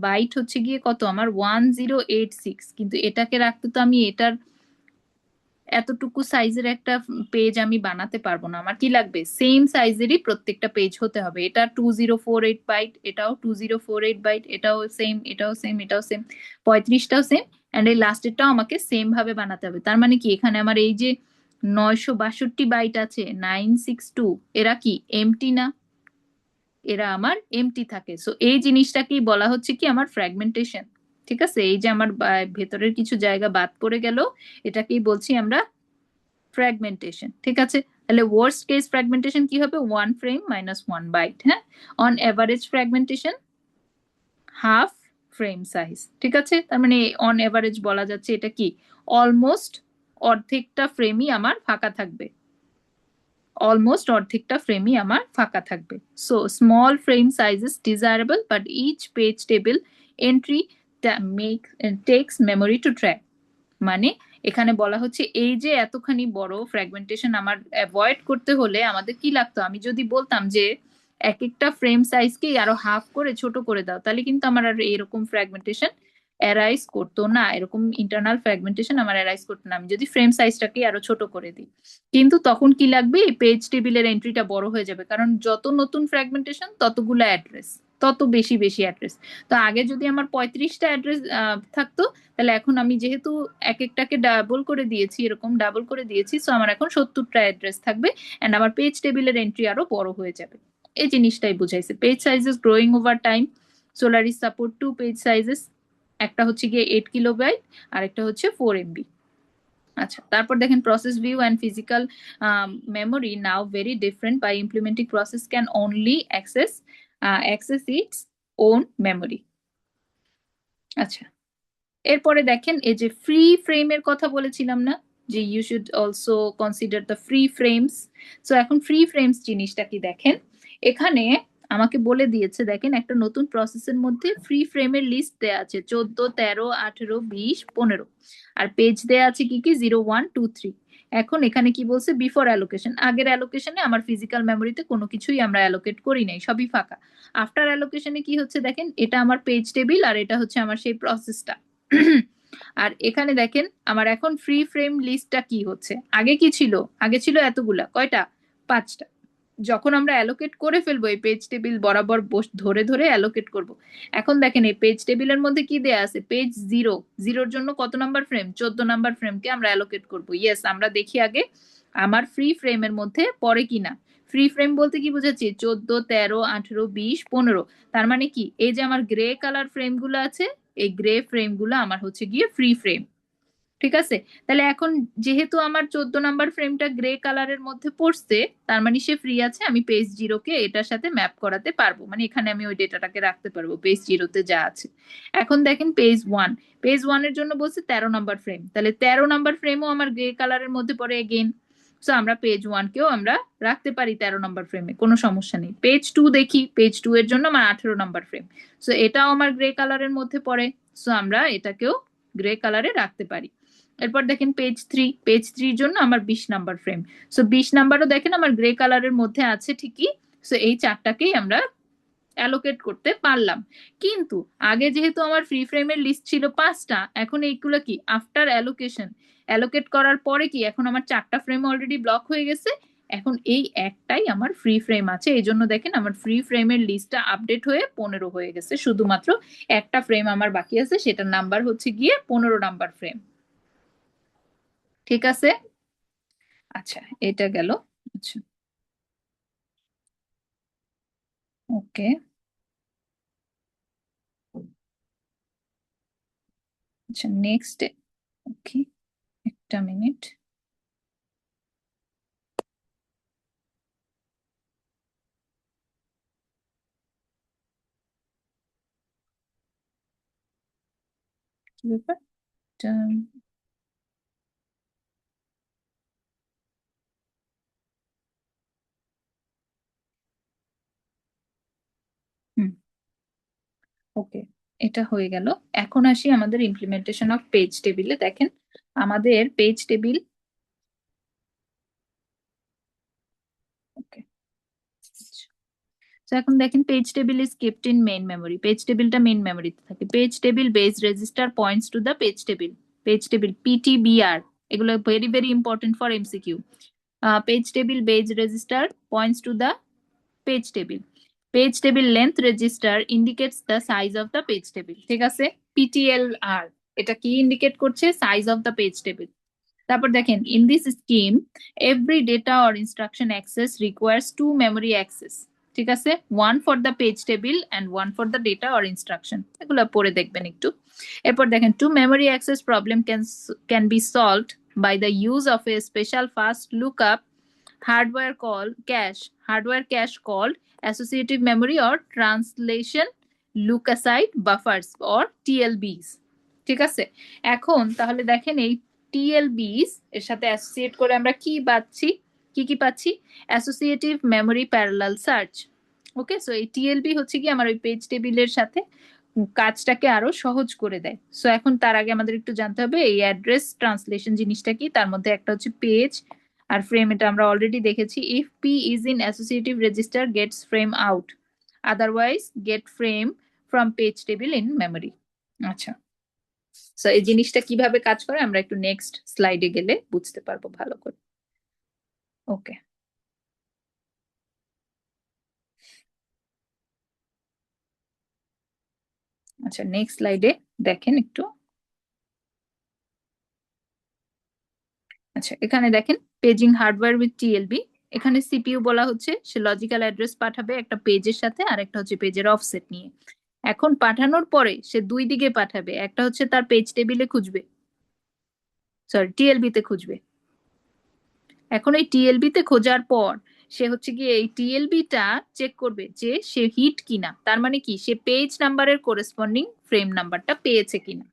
বাইট হচ্ছে গিয়ে কত আমার? 1086। কিন্তু এটাকে রাখতে তো আমি এটার এতটুকু সাইজের একটা পেজ আমি বানাতে পারবো না। আমার কি লাগবে? সেম সাইজেরই প্রত্যেকটা পেজ হতে হবে। এটা 2048 বাইট, এটাও 2048 বাইট, এটাও সেম, এটাও সেম, এটাও সেম, 35টাও সেম, অ্যান্ড এই লাস্টেরটাও আমাকে সেম ভাবে বানাতে হবে। তার মানে কি এখানে আমার এই যে 962 বাইট আছে, 962, এরা কি এমটি না? এরা আমার এমটি থাকে। সো এই জিনিসটাকেই বলা হচ্ছে কি আমার ফ্র্যাগমেন্টেশন। ঠিক আছে? এই যে আমার ভেতরের কিছু জায়গা বাদ পড়ে গেল, এটাকেই বলছি আমরা ফ্র্যাগমেন্টেশন। ঠিক আছে? তাহলে ওয়ার্স্ট কেস ফ্র্যাগমেন্টেশন কি হবে? 1 ফ্রেম - 1 বাইট। হ্যাঁ, on average fragmentation half frame size. ঠিক আছে? তার মানে অন এভারেজ বলা যাচ্ছে এটা কি অলমোস্ট অর্ধেকটা ফ্রেমই আমার ফাঁকা থাকবে। অলমোস্ট অর্ধেকটা ফ্রেমই আমার ফাঁকা থাকবে। So small frame sizes desirable but each page table entry make takes memory to track. মানে এখানে বলা হচ্ছে এই যে এতখানি বড় ফ্র্যাগমেন্টেশন আমার অ্যাভয়েড করতে হলে আমাদের কি লাগতো? আমি যদি বলতাম যে এক একটা ফ্রেম সাইজকেই আরো হাফ করে ছোট করে দাও, তাহলে কিন্তু আমার আর এরকম ফ্র্যাগমেন্টেশন অ্যারাইজ করতো না, এরকম ইন্টারনাল ফ্র্যাগমেন্টেশন আমার অ্যারাইজ করতো না আমি যদি ফ্রেম সাইজটাকে আরো ছোট করে দিই। কিন্তু তখন কি লাগবে? এই পেজ টেবিলের এন্ট্রিটা বড় হয়ে যাবে, কারণ যত নতুন ফ্র্যাগমেন্টেশন ততগুলো অ্যাড্রেস, তত বেশি বেশি অ্যাড্রেস। তো আগে যদি আমার 35টা অ্যাড্রেস থাকতো, তাহলে এখন আমি যেহেতু এক একটাকে ডাবল করে দিয়েছি, এরকম ডাবল করে দিয়েছি, সো আমার এখন 70টা অ্যাড্রেস থাকবে, এন্ড আমার পেজ টেবিলের এন্ট্রি আরো বড় হয়ে যাবে। এই জিনিসটাই বুঝাইছে page sizes growing over time. Solaris support 2 page sizes. একটা হচ্ছে গিয়ে 8 কিলোবাইট, আর একটা হচ্ছে 4 MB। আচ্ছা, তারপর দেখেন process view and physical memory now very different by implementing process can only access its own memory. আচ্ছা, এরপরে দেখেন এই যে ফ্রি ফ্রেমের কথা বলেছিলাম না, যে you should also consider the free frames. So এখন ফ্রি ফ্রেমস জিনিসটা কি দেখেন, এখানে আমাকে বলে দিয়েছে, দেখেন একটা নতুন প্রসেসের মধ্যে ফ্রি ফ্রেমের লিস্ট দেয়া আছে 14, 13, 18, 20, 15, আর পেজ দেয়া আছে কি কি 0, 1, 2, 3। এখন এখানে কি বলছে, বিফোর অ্যালোকেশন, আগের অ্যালোকেশনে আমার ফিজিক্যাল মেমোরিতে কোনো কিছুই আমরা অ্যালোকেট করি নাই, সবই ফাঁকা। আফটার অ্যালোকেশনে কি হচ্ছে দেখেন, এটা আমার পেজ টেবিল আর এটা হচ্ছে আমার সেই প্রসেসটা। আর এখানে দেখেন আমার এখন ফ্রি ফ্রেম লিস্টটা কি হচ্ছে, আগে কি ছিল, আগে ছিল এতগুলা, কয়টা, 5টা। যখন আমরা অ্যালোকেট করে ফেলবো এই পেজ টেবিল বরাবর ধরে ধরে অ্যালোকেট করব। এখন দেখেন এই পেজ টেবিলের মধ্যে কি দেয়া আছে, পেজ 0, 0-র জন্য কত নাম্বার ফ্রেম, 14 নাম্বার ফ্রেমকে আমরা অ্যালোকেট করব। ইয়েস, আমরা দেখি আগে আমার ফ্রি ফ্রেমের মধ্যে পড়ে কিনা। ফ্রি ফ্রেম বলতে কি বুঝাচ্ছি, 14, 13, 18, 20, 15। তার মানে কি, এই যে আমার গ্রে কালার ফ্রেম গুলো আছে, এই গ্রে ফ্রেম গুলো আমার হচ্ছে গিয়ে ফ্রি ফ্রেম। ঠিক আছে, তাহলে এখন যেহেতু আমার 14 নাম্বার ফ্রেমটা গ্রে কালারের মধ্যে পড়ছে, তার মানে সে ফ্রি আছে, আমি পেজ 0-কে এটার সাথে ম্যাপ করাতে পারবো, মানে এখানে আমি ওই ডেটাটাকে রাখতে পারবো পেজ 0-তে যা আছে। এখন দেখেন পেজ 1, পেজ 1-এর জন্য বলছে 13 নাম্বার ফ্রেম, তাহলে 13 নাম্বার ফ্রেমও আমার গ্রে কালারের মধ্যে পড়ে এগেইন। সো আমরা পেজ 1-কেও আমরা রাখতে পারি 13 নাম্বার ফ্রেমে, কোনো সমস্যা নেই। পেজ 2 দেখি, পেজ 2 এর জন্য আমার 18 নাম্বার ফ্রেম, সো এটাও আমার গ্রে কালারের মধ্যে পড়ে, সো আমরা এটাকেও গ্রে কালারে রাখতে পারি। এরপর দেখেন পেজ 3, পেজ 3-র জন্য আমার 20 নাম্বার ফ্রেম, সো 20 নাম্বারও দেখেন আমার গ্রে কালারের মধ্যে আছে ঠিকই। সো এই চারটাকেই আমরা অ্যালোকেট করতে পারলাম। কিন্তু আগে যেহেতু আমার ফ্রি ফ্রেমের লিস্ট ছিল 5টা, এখন এইগুলো কি আফটার অ্যালোকেশন, অ্যালোকেট করার পরে কি এখন আমার 4টা ফ্রেম অলরেডি ব্লক হয়ে গেছে, এখন এই একটাই আমার ফ্রি ফ্রেম আছে, এই জন্য দেখেন আমার ফ্রি ফ্রেমের লিস্টটা আপডেট হয়ে 15 হয়ে গেছে, শুধুমাত্র একটা ফ্রেম আমার বাকি আছে, সেটার নাম্বার হচ্ছে গিয়ে 15 নাম্বার ফ্রেম। ঠিক আছে, আচ্ছা এটা গেল। আচ্ছা, ওকে, আচ্ছা নেক্সট। ওকে, একটা মিনিট। কি ব্যাপার, হুম, ওকে, এটা হয়ে গেল। এখন আসি আমাদের ইমপ্লিমেন্টেশন অফ পেজ টেবিলে। দেখেন আমাদের পেজ টেবিল, ওকে, তো এখন দেখেন page table is kept in main memory, page টেবিলটা মেইন মেমোরিতে থাকে। Page table base register points to the page table, page table PTBR, এগুলো very very important for MCQ. Page table base register points to the page table. Page table length register indicates the size of the page table. ঠিক আছে, PTLR এটা কি indicate করছে, size of the page table. তারপর দেখেন in this scheme every data or instruction access requires two memory access. ঠিক আছে, one for the page table and one for the data or instruction, এগুলো পড়ে দেখবেন একটু। এরপর দেখেন two memory access problem can be solved by the use of a special fast lookup hardware cache called associative memory or translation leukocyte buffers or TLBs। ঠিক আছে, এখন তাহলে দেখেন এই TLBs এর সাথে অ্যাসোসিয়েট করে আমরা কি পাচ্ছি, কি পাচ্ছি, অ্যাসোসিয়েটিভ মেমোরি প্যারালাল সার্চ। ওকে, সো এই টিএলবি হচ্ছে কি আমার ওই পেজ টেবিলের সাথে কাজটাকে আরো সহজ করে দেয়। সো এখন তার আগে আমাদের একটু জানতে হবে এই অ্যাড্রেস ট্রান্সলেশন জিনিসটা কি, তার মধ্যে একটা হচ্ছে পেজ আর ফ্রেম, এটা আমরা অলরেডি দেখেছি। If p is in associative register gets frame out, otherwise get frame from page table in memory. আচ্ছা, সো এই জিনিসটা কিভাবে কাজ করে আমরা একটু নেক্সট স্লাইডে গেলে বুঝতে পারবো ভালো করে। ওকে, আচ্ছা নেক্সট স্লাইডে দেখেন একটু। আচ্ছা এখানে দেখেন পেজিং হার্ডওয়্যার উইথ টিএলবি, এখানে সিপিইউ বলা হচ্ছে সে লজিক্যাল অ্যাড্রেস পাঠাবে একটা পেজের সাথে আর একটা হচ্ছে পেজের অফসেট নিয়ে। এখন পাঠানোর পরে সে দুই দিকে পাঠাবে, একটা হচ্ছে তার পেজ টেবিলে খুঁজবে, সরি টিএলবি তে খুঁজবে, এখন এই টিএলবি তে খোঁজার পর সে হচ্ছে গিয়ে এই টিএলবিটা চেক করবে যে সে হিট কিনা, তার মানে কি সে পেজ নাম্বারের কোরেসপন্ডিং ফ্রেম নাম্বারটা পেয়েছে কিনা,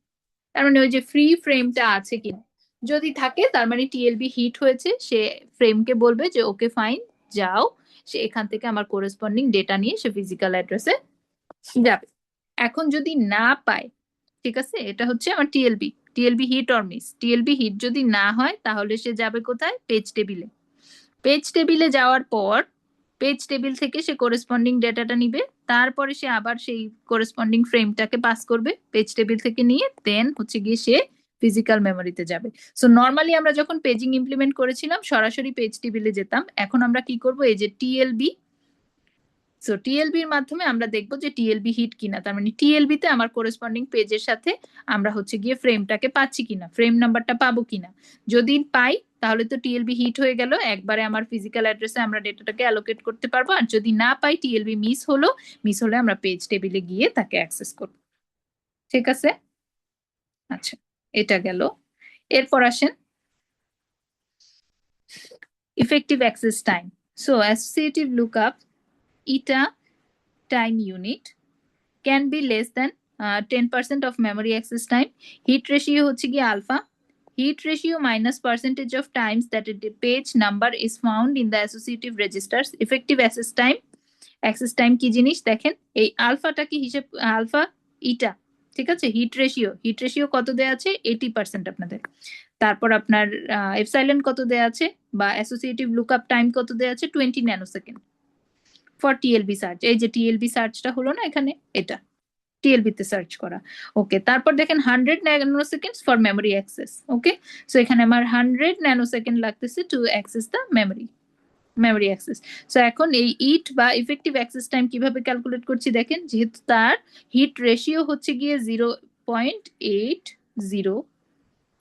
তার মানে ওই যে ফ্রি ফ্রেমটা আছে কিনা। যদি থাকে তার মানে টিএলবি হিট হয়েছে, সে ফ্রেমকে বলবে যে ওকে ফাইন, যাও, সে এখান থেকে আমার কোরেসপন্ডিং ডেটা নিয়ে সে ফিজিক্যাল অ্যাড্রেসে যাবে। এখন যদি না পায়, ঠিক আছে, এটা হচ্ছে আমার টিএলবি, টিএলবি হিট অর মিস। টিএলবি হিট যদি না হয় তাহলে সে যাবে কোথায়, পেজ টেবিলে। পেজ টেবিলে যাওয়ার পর পেজ টেবিল থেকে সে কোরেসপন্ডিং ডেটাটা নিবে, তারপরে সে আবার সেই কোরেসপন্ডিং ফ্রেমটাকে পাস করবে পেজ টেবিল থেকে নিয়ে, দেন হচ্ছে গিয়ে সে ফিজিক্যাল মেমোরিতে যাবে। সো নর্মালি আমরা যখন পেজিং ইমপ্লিমেন্ট করেছিলাম সরাসরি পেজ টেবিলে যেতাম, এখন আমরা কি করব, এই যে টিএলবি, সো টিএলবি এর মাধ্যমে আমরা দেখবো যে টিএলবি হিট কিনা, তার মানে টিএলবি তে আমার কোরেসপন্ডিং পেজের সাথে আমরা হচ্ছে গিয়ে ফ্রেমটাকে পাচ্ছি কিনা, ফ্রেম নাম্বারটা পাবো কিনা। যদি পাই তাহলে তো টিএলবি হিট হয়ে গেল, একবারে আমার ফিজিক্যাল অ্যাড্রেসে আমরা ডেটাটাকে অ্যালোকেট করতে পারবো। আর যদি না পাই, টিএলবি মিস হলো, মিস হলে আমরা পেজ টেবিলে গিয়ে তাকে অ্যাক্সেস করবো। ঠিক আছে, আচ্ছা, এটা গেল। এরপর আসেন effective access time. So associative lookup eta time unit can be less than 10% of memory access time. Heat ratio হচ্ছে কি alpha. Heat ratio minus percentage of times that the page number is found in the associative registers. Effective access time কি জিনিস দেখেন, এই আলফাটা কি হিসেব, alpha ইটা, ঠিক আছে, হিট রেশিও কত দেয়া আছে, 80% আপনাদের। তারপর আপনার এপসাইলন কত দেয়া আছে, বা অ্যাসোসিয়েটিভ লুকআপ টাইম কত দেয়া আছে, 20 ন্যানোসেকেন্ড ফর টিএলবি সার্চ। এই যে টিএলবি সার্চটা হলো না এখানে, এটা টিএলবি তে সার্চ করা। ওকে, তারপর দেখেন 100 nano seconds for memory access. Okay, so এখানে আমার 100 ন্যানো সেকেন্ড লাগতেছে to access the memory access. So এখন এই ইট বা ইফেক্টিভ অ্যাক্সেস টাইম কিভাবে ক্যালকুলেট করছি দেখেন, যেহেতু তার হিট রেশিও হচ্ছে গিয়ে 0.80,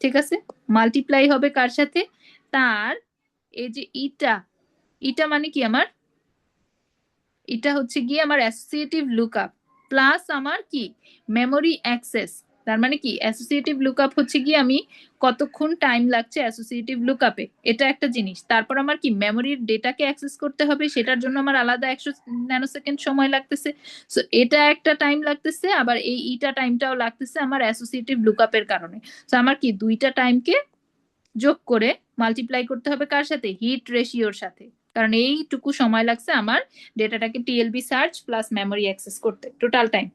ঠিক আছে, মাল্টিপ্লাই হবে কার সাথে, তার এই যে ইটা, ইটা মানে কি আমার, এটা হচ্ছে গিয়ে আমার অ্যাসোসিয়েটিভ লুকআপ প্লাস আমার কি মেমোরি অ্যাক্সেস। তার মানে কি অ্যাসোসিয়েটিভ লুকআপ হচ্ছে গিয়ে আমি কতক্ষণ টাইম লাগছে অ্যাসোসিয়েটিভ লুকআপে, এটা একটা জিনিস। তারপর আমার কি মেমোরির ডেটাকে অ্যাক্সেস করতে হবে, সেটার জন্য আমার আলাদা 100 ন্যানোসেকেন্ড সময় লাগতেছে। সো এটা একটা টাইম লাগতেছে, আবার এই ইটা টাইমটাও লাগতেছে আমার অ্যাসোসিয়েটিভ লুকআপের কারণে। সো আমার কি দুইটা টাইমকে যোগ করে মাল্টিপ্লাই করতে হবে কার সাথে, হিট রেশিওর সাথে, কারণ এইটুকু সময় লাগছে আমার ডেটাটাকে টিএলবি সার্চ প্লাস মেমোরি অ্যাক্সেস করতে, টোটাল টাইম।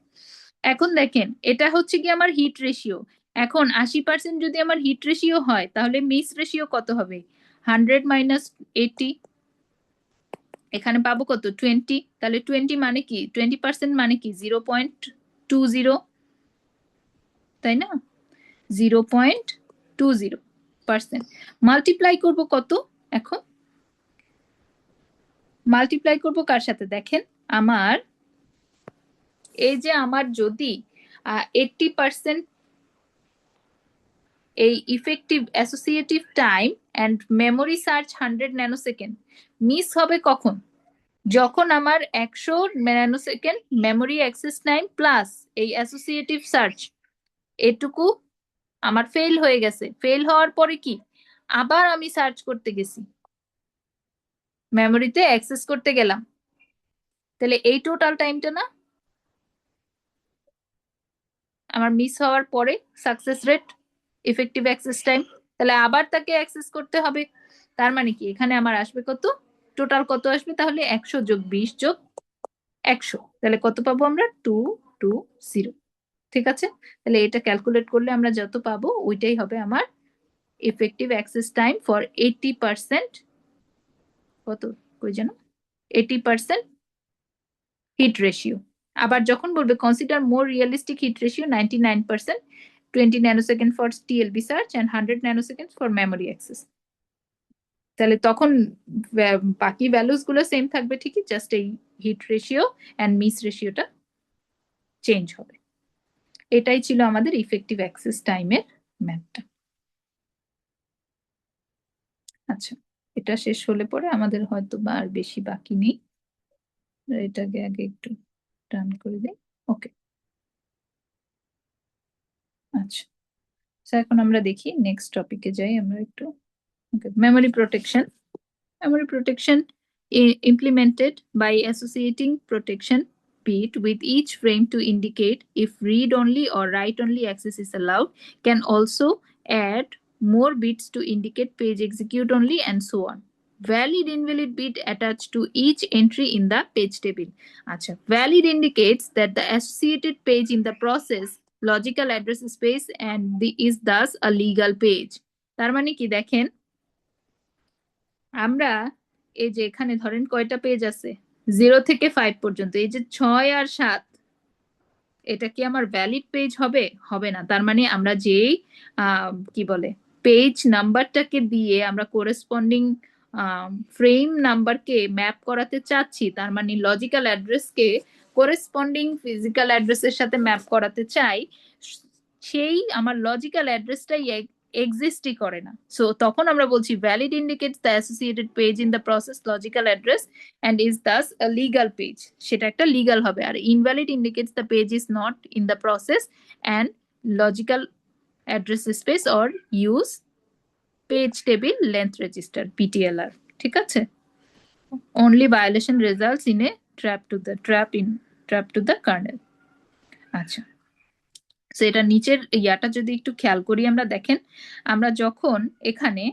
এখন দেখেন এটা হচ্ছে কি আমার হিট রেশিও। এখন 80% যদি আমার হিট রেশিও হয় তাহলে মিস রেশিও কত হবে, 100 মাইনাস 80, এখানে পাবো কত, 20। তাহলে 20 মানে কি, 20% মানে কি 0.20, তাই না, 0.20%। মাল্টিপ্লাই করবো কত, এখন মাল্টিপ্লাই করব কার সাথে দেখেন, আমার এই যে আমার যদি 80% এই effective associative time and memory search 100 nanosecond, miss হবে কখন, যখন আমার 100 nanosecond memory access time plus এই অ্যাসোসিয়েটিভ সার্চ এটুকু আমার ফেল হয়ে গেছে। ফেল হওয়ার পরে কি আবার আমি সার্চ করতে গেছি, মেমোরিতে অ্যাক্সেস করতে গেলাম, তাহলে এই টোটাল টাইমটা না আমার মিস হওয়ার পরে success rate, effective access time, তাহলে আবার তাকে অ্যাক্সেস করতে হবে। তার মানে কি এখানে আমার আসবে কত, টোটাল কত আসবে, তাহলে 100 যোগ 20 যোগ 100, তাহলে কত পাবো আমরা, 220। ঠিক আছে, তাহলে এটা ক্যালকুলেট করলে আমরা যত পাবো ওইটাই হবে আমার ইফেক্টিভ অ্যাক্সেস টাইম ফর 80%, কত কই যেন, 80% হিট রেশিও। আবার যখন বলবে consider more realistic hit ratio 99%, 20 nanosecond for TLB search and 100 nanosecond for memory access, তাহলে তখন বাকি ভ্যালুস গুলো সেম থাকবে ঠিকই, জাস্ট এই হিট রেশিও অ্যান্ড মিস রেশিওটা চেঞ্জ হবে। এটাই ছিল আমাদের ইফেক্টিভ অ্যাক্সেস টাইমের ম্যাথটা। আচ্ছা, এটা শেষ হলে পরে আমাদের হয়তো বা আর বেশি বাকি নেই, এটাকে আগে একটু রান করে দিই। ওকে, আচ্ছা, এখন আমরা দেখি নেক্সট টপিকে যাই আমরা একটু। Memory protection. memory protection implemented by associating protection bit with each frame to indicate if read only or write only access is allowed, can also add more bits to indicate page execute only, and so on. Valid invalid bit attached to each entry in the page table. Acha, valid indicates that the associated page in the process logical address space and is thus a legal page. তার মানে কি দেখেন, আমরা এই যে এখানে ধরেন কয়টা পেজ আছে, 0 থেকে 5 পর্যন্ত, এই যে 6 আর 7, এটা কি আমার ভ্যালিড পেজ হবে? হবে না। তার মানে আমরা যেই কি বলে পেজ নাম্বারটাকে দিয়ে আমরা কোরেসপন্ডিং ফ্রেম নাম্বারকে ম্যাপ করাতে চাচ্ছি, তার মানে লজিক্যাল অ্যাড্রেসকে কোরেসপন্ডিং ফিজিক্যাল অ্যাড্রেসের সাথে ম্যাপ করাতে চাই, সেই আমার লজিক্যাল অ্যাড্রেসটাই এক্সিস্টই করে না। সো তখন আমরা বলছি valid indicates the associated page in the process logical address and is thus a legal page, সেটা একটা লিগ্যাল হবে। আর invalid indicates the page is not in the process and logical address space or use page table length register PTLR, ঠিক আছে? only violation results in a trap to the kernel। আচ্ছা, so এটা নিচের ইয়াটা যদি একটু খেয়াল করি, আমরা দেখেন আমরা যখন এখানে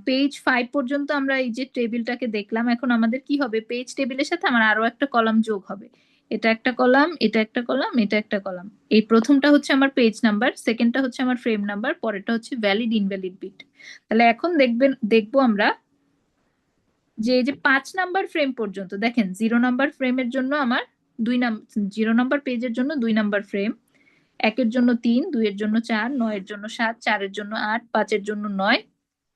পেজ 5 পর্যন্ত আমরা এই যে টেবিলটাকে দেখলাম, এখন আমাদের কি হবে, পেজ টেবিলের সাথে আমার আরো একটা কলাম যোগ হবে, এটা একটা কলাম, এটা একটা কলাম, এটা একটা কলাম। এই প্রথমটা হচ্ছে আমার পেজ নাম্বার, সেকেন্ডটা হচ্ছে আমার ফ্রেম নাম্বার, পরেরটা হচ্ছে ভ্যালিড ইনভ্যালিড বিট। তাহলে এখন দেখবো আমরা যে এই যে 5 নাম্বার ফ্রেম পর্যন্ত দেখেন, 0 নাম্বার ফ্রেমের জন্য আমার 0 নাম্বার পেজের জন্য 2 নাম্বার ফ্রেম, 1 এর জন্য 3, 2 এর জন্য 4, 9 এর জন্য 7, 4 এর জন্য 8, 5 এর জন্য 9।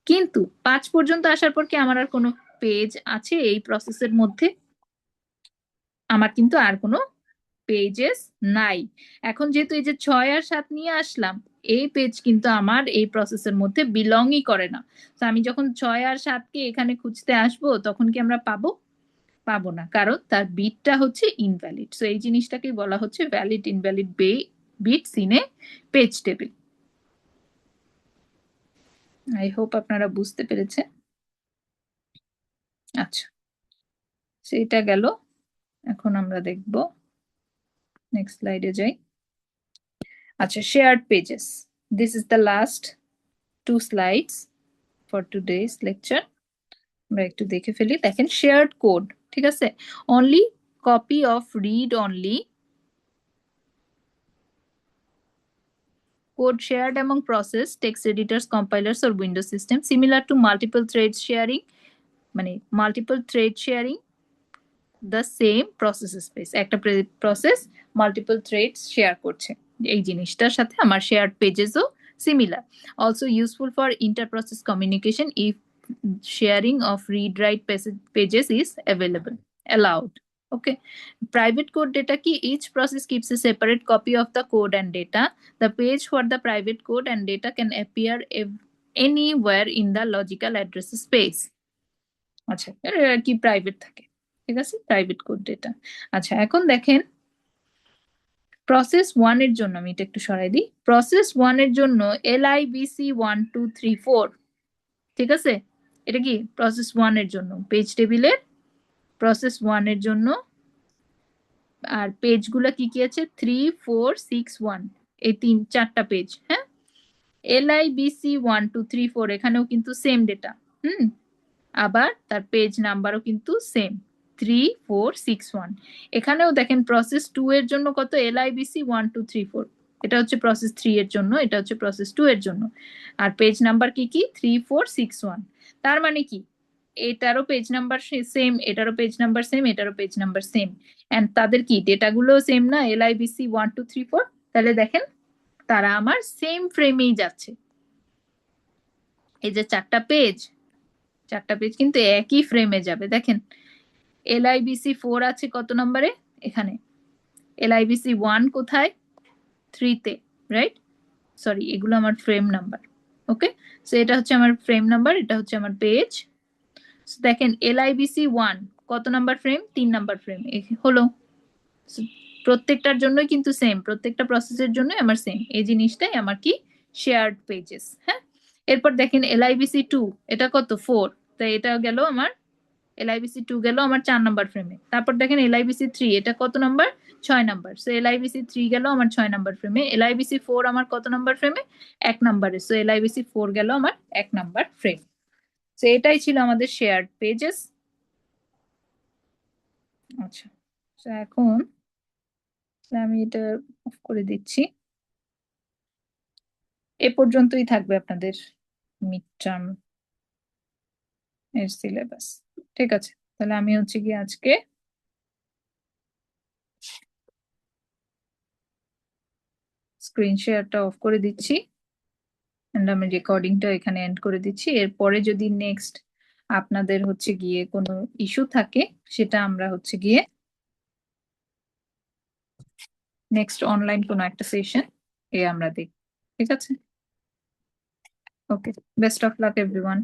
কিন্তু 5 পর্যন্ত আসার পর কি আমার আর কোনো পেজ আছে এই প্রসেসের মধ্যে? আমার কিন্তু আর কোনো পেজেস নাই। এখন যেহেতু এই যে 6 আর 7 নিয়ে আসলাম, এই পেজ কিন্তু আমার এই প্রসেসের মধ্যে বিলংই করে না। তো আমি যখন 6 আর 7 কে এখানে খুঁজতে আসবো, তখন কি আমরা পাবো? পাবো না, কারণ তার বিটটা হচ্ছে ইনভ্যালিড। সো এই জিনিসটাকে বলা হচ্ছে valid invalid bits in a page table. I hope আপনারা বুঝতে পেরেছেন। আচ্ছা, সেটা গেল। এখন আমরা দেখব, নেক্সট স্লাইডে যাই। আচ্ছা, shared pages, this is the last 2 slides for today's lecture। আমরা একটু দেখে ফেলি। দেখেন শেয়ার্ড কোড, ঠিক আছে, only copy of read only code shared among process, text editors, compilers or Windows system, similar to multiple thread sharing, মানে multiple thread sharing the same process space, একটা process multiple threads share করছে, এই জিনিসটার সাথে আমার shared পেজেসও similar. Also useful for inter process communication if sharing of read write pages is allowed। Okay, private code data key, each process keeps a separate copy of the code and data. The page for the private code and data can appear anywhere in the logical address space। আচ্ছা, এটা কি private থাকে, ঠিক আছে, private code data. আচ্ছা, এখন দেখেন process 1 এর জন্য আমি এটা একটু সরাই দিই। প্রসেস 1 এর জন্য LIBC 1 2 3 4, ঠিক আছে, এটা কি প্রসেস 1 এর জন্য পেজ টেবিলের প্রসেস 1 এর জন্য। আর পেজগুলো কি কি আছে, 3 4 6 1, এই 4টা পেজ। হ্যাঁ, LIBC 1 2 3 4 এখানেও কিন্তু সেম ডেটা। আবার তার পেজ নাম্বারও কিন্তু সেম, 3 4 6 1। এখানেও দেখেন প্রসেস 2 এর জন্য কত, LIBC 1 2 3 4, এটা হচ্ছে প্রসেস 3 এর জন্য, এটা হচ্ছে প্রসেস 2 এর জন্য। আর পেজ নাম্বার কি কি, 3 4 6 1। তার মানে কি এটারও পেজ নাম্বার সেম, এটারও পেজ নাম্বার সেম, এটারও পেজ নাম্বার সেম, এন্ড তাদের কি ডেটাগুলো সেম না, LIBC 1 2 3 4। তাহলে দেখেন তারা আমার সেম ফ্রেমেই যাচ্ছে। এই যে 4টা পেজ কিন্তু একই ফ্রেমে যাবে। দেখেন LIBC 4 আছে কত নম্বরে, এখানে। LIBC 1 কোথায়, 3 তে, রাইট? সরি, এগুলো আমার ফ্রেম নাম্বার। ওকে, সো এটা হচ্ছে আমার ফ্রেম নাম্বার, এটা হচ্ছে আমার পেজ। দেখেন LIBC 1 কত নাম্বার ফ্রেম, 3 নাম্বার ফ্রেম হলো। প্রত্যেকটার জন্যই কিন্তু সেম, প্রত্যেকটা প্রসেসের জন্য আমার সেম। এই জিনিসটাই আমার কি শেয়ার্ড পেজেস। হ্যাঁ, এরপর দেখেন LIBC 2, এটা কত, 4, তো এটা গেল আমার LIBC 2 গেল আমার 4 নাম্বার ফ্রেমে। তারপর দেখেন LIBC 3 এটা কত নাম্বার? 6 নাম্বার। সো LIBC 3 গেল আমার 6 নাম্বার ফ্রেমে। LIBC 4 আমার কত নাম্বার ফ্রেমে? 1 নাম্বারে। সো LIBC 4 গেল আমার 1 নাম্বার ফ্রেম। তো এটাই ছিল আমাদের শেয়ার্ড পেজেস। আচ্ছা, তো এখন আমি এটা অফ করে দিচ্ছি। এ পর্যন্তই থাকবে আপনাদের মিড টার্ম এর সিলেবাস। ঠিক আছে, তাহলে আমি হচ্ছে কি আজকে স্ক্রিন শেয়ারটা অফ করে দিচ্ছি and আমি রেকর্ডিংটা এখানে এন্ড করে দিচ্ছি। এরপরে যদি নেক্সট আপনাদের হচ্ছে গিয়ে কোনো ইস্যু থাকে সেটা আমরা হচ্ছে গিয়ে নেক্সট অনলাইন কোনো একটা সেশন আমরা দেখব। ঠিক আছে, ওকে, বেস্ট অফ লাক এভরিওয়ান।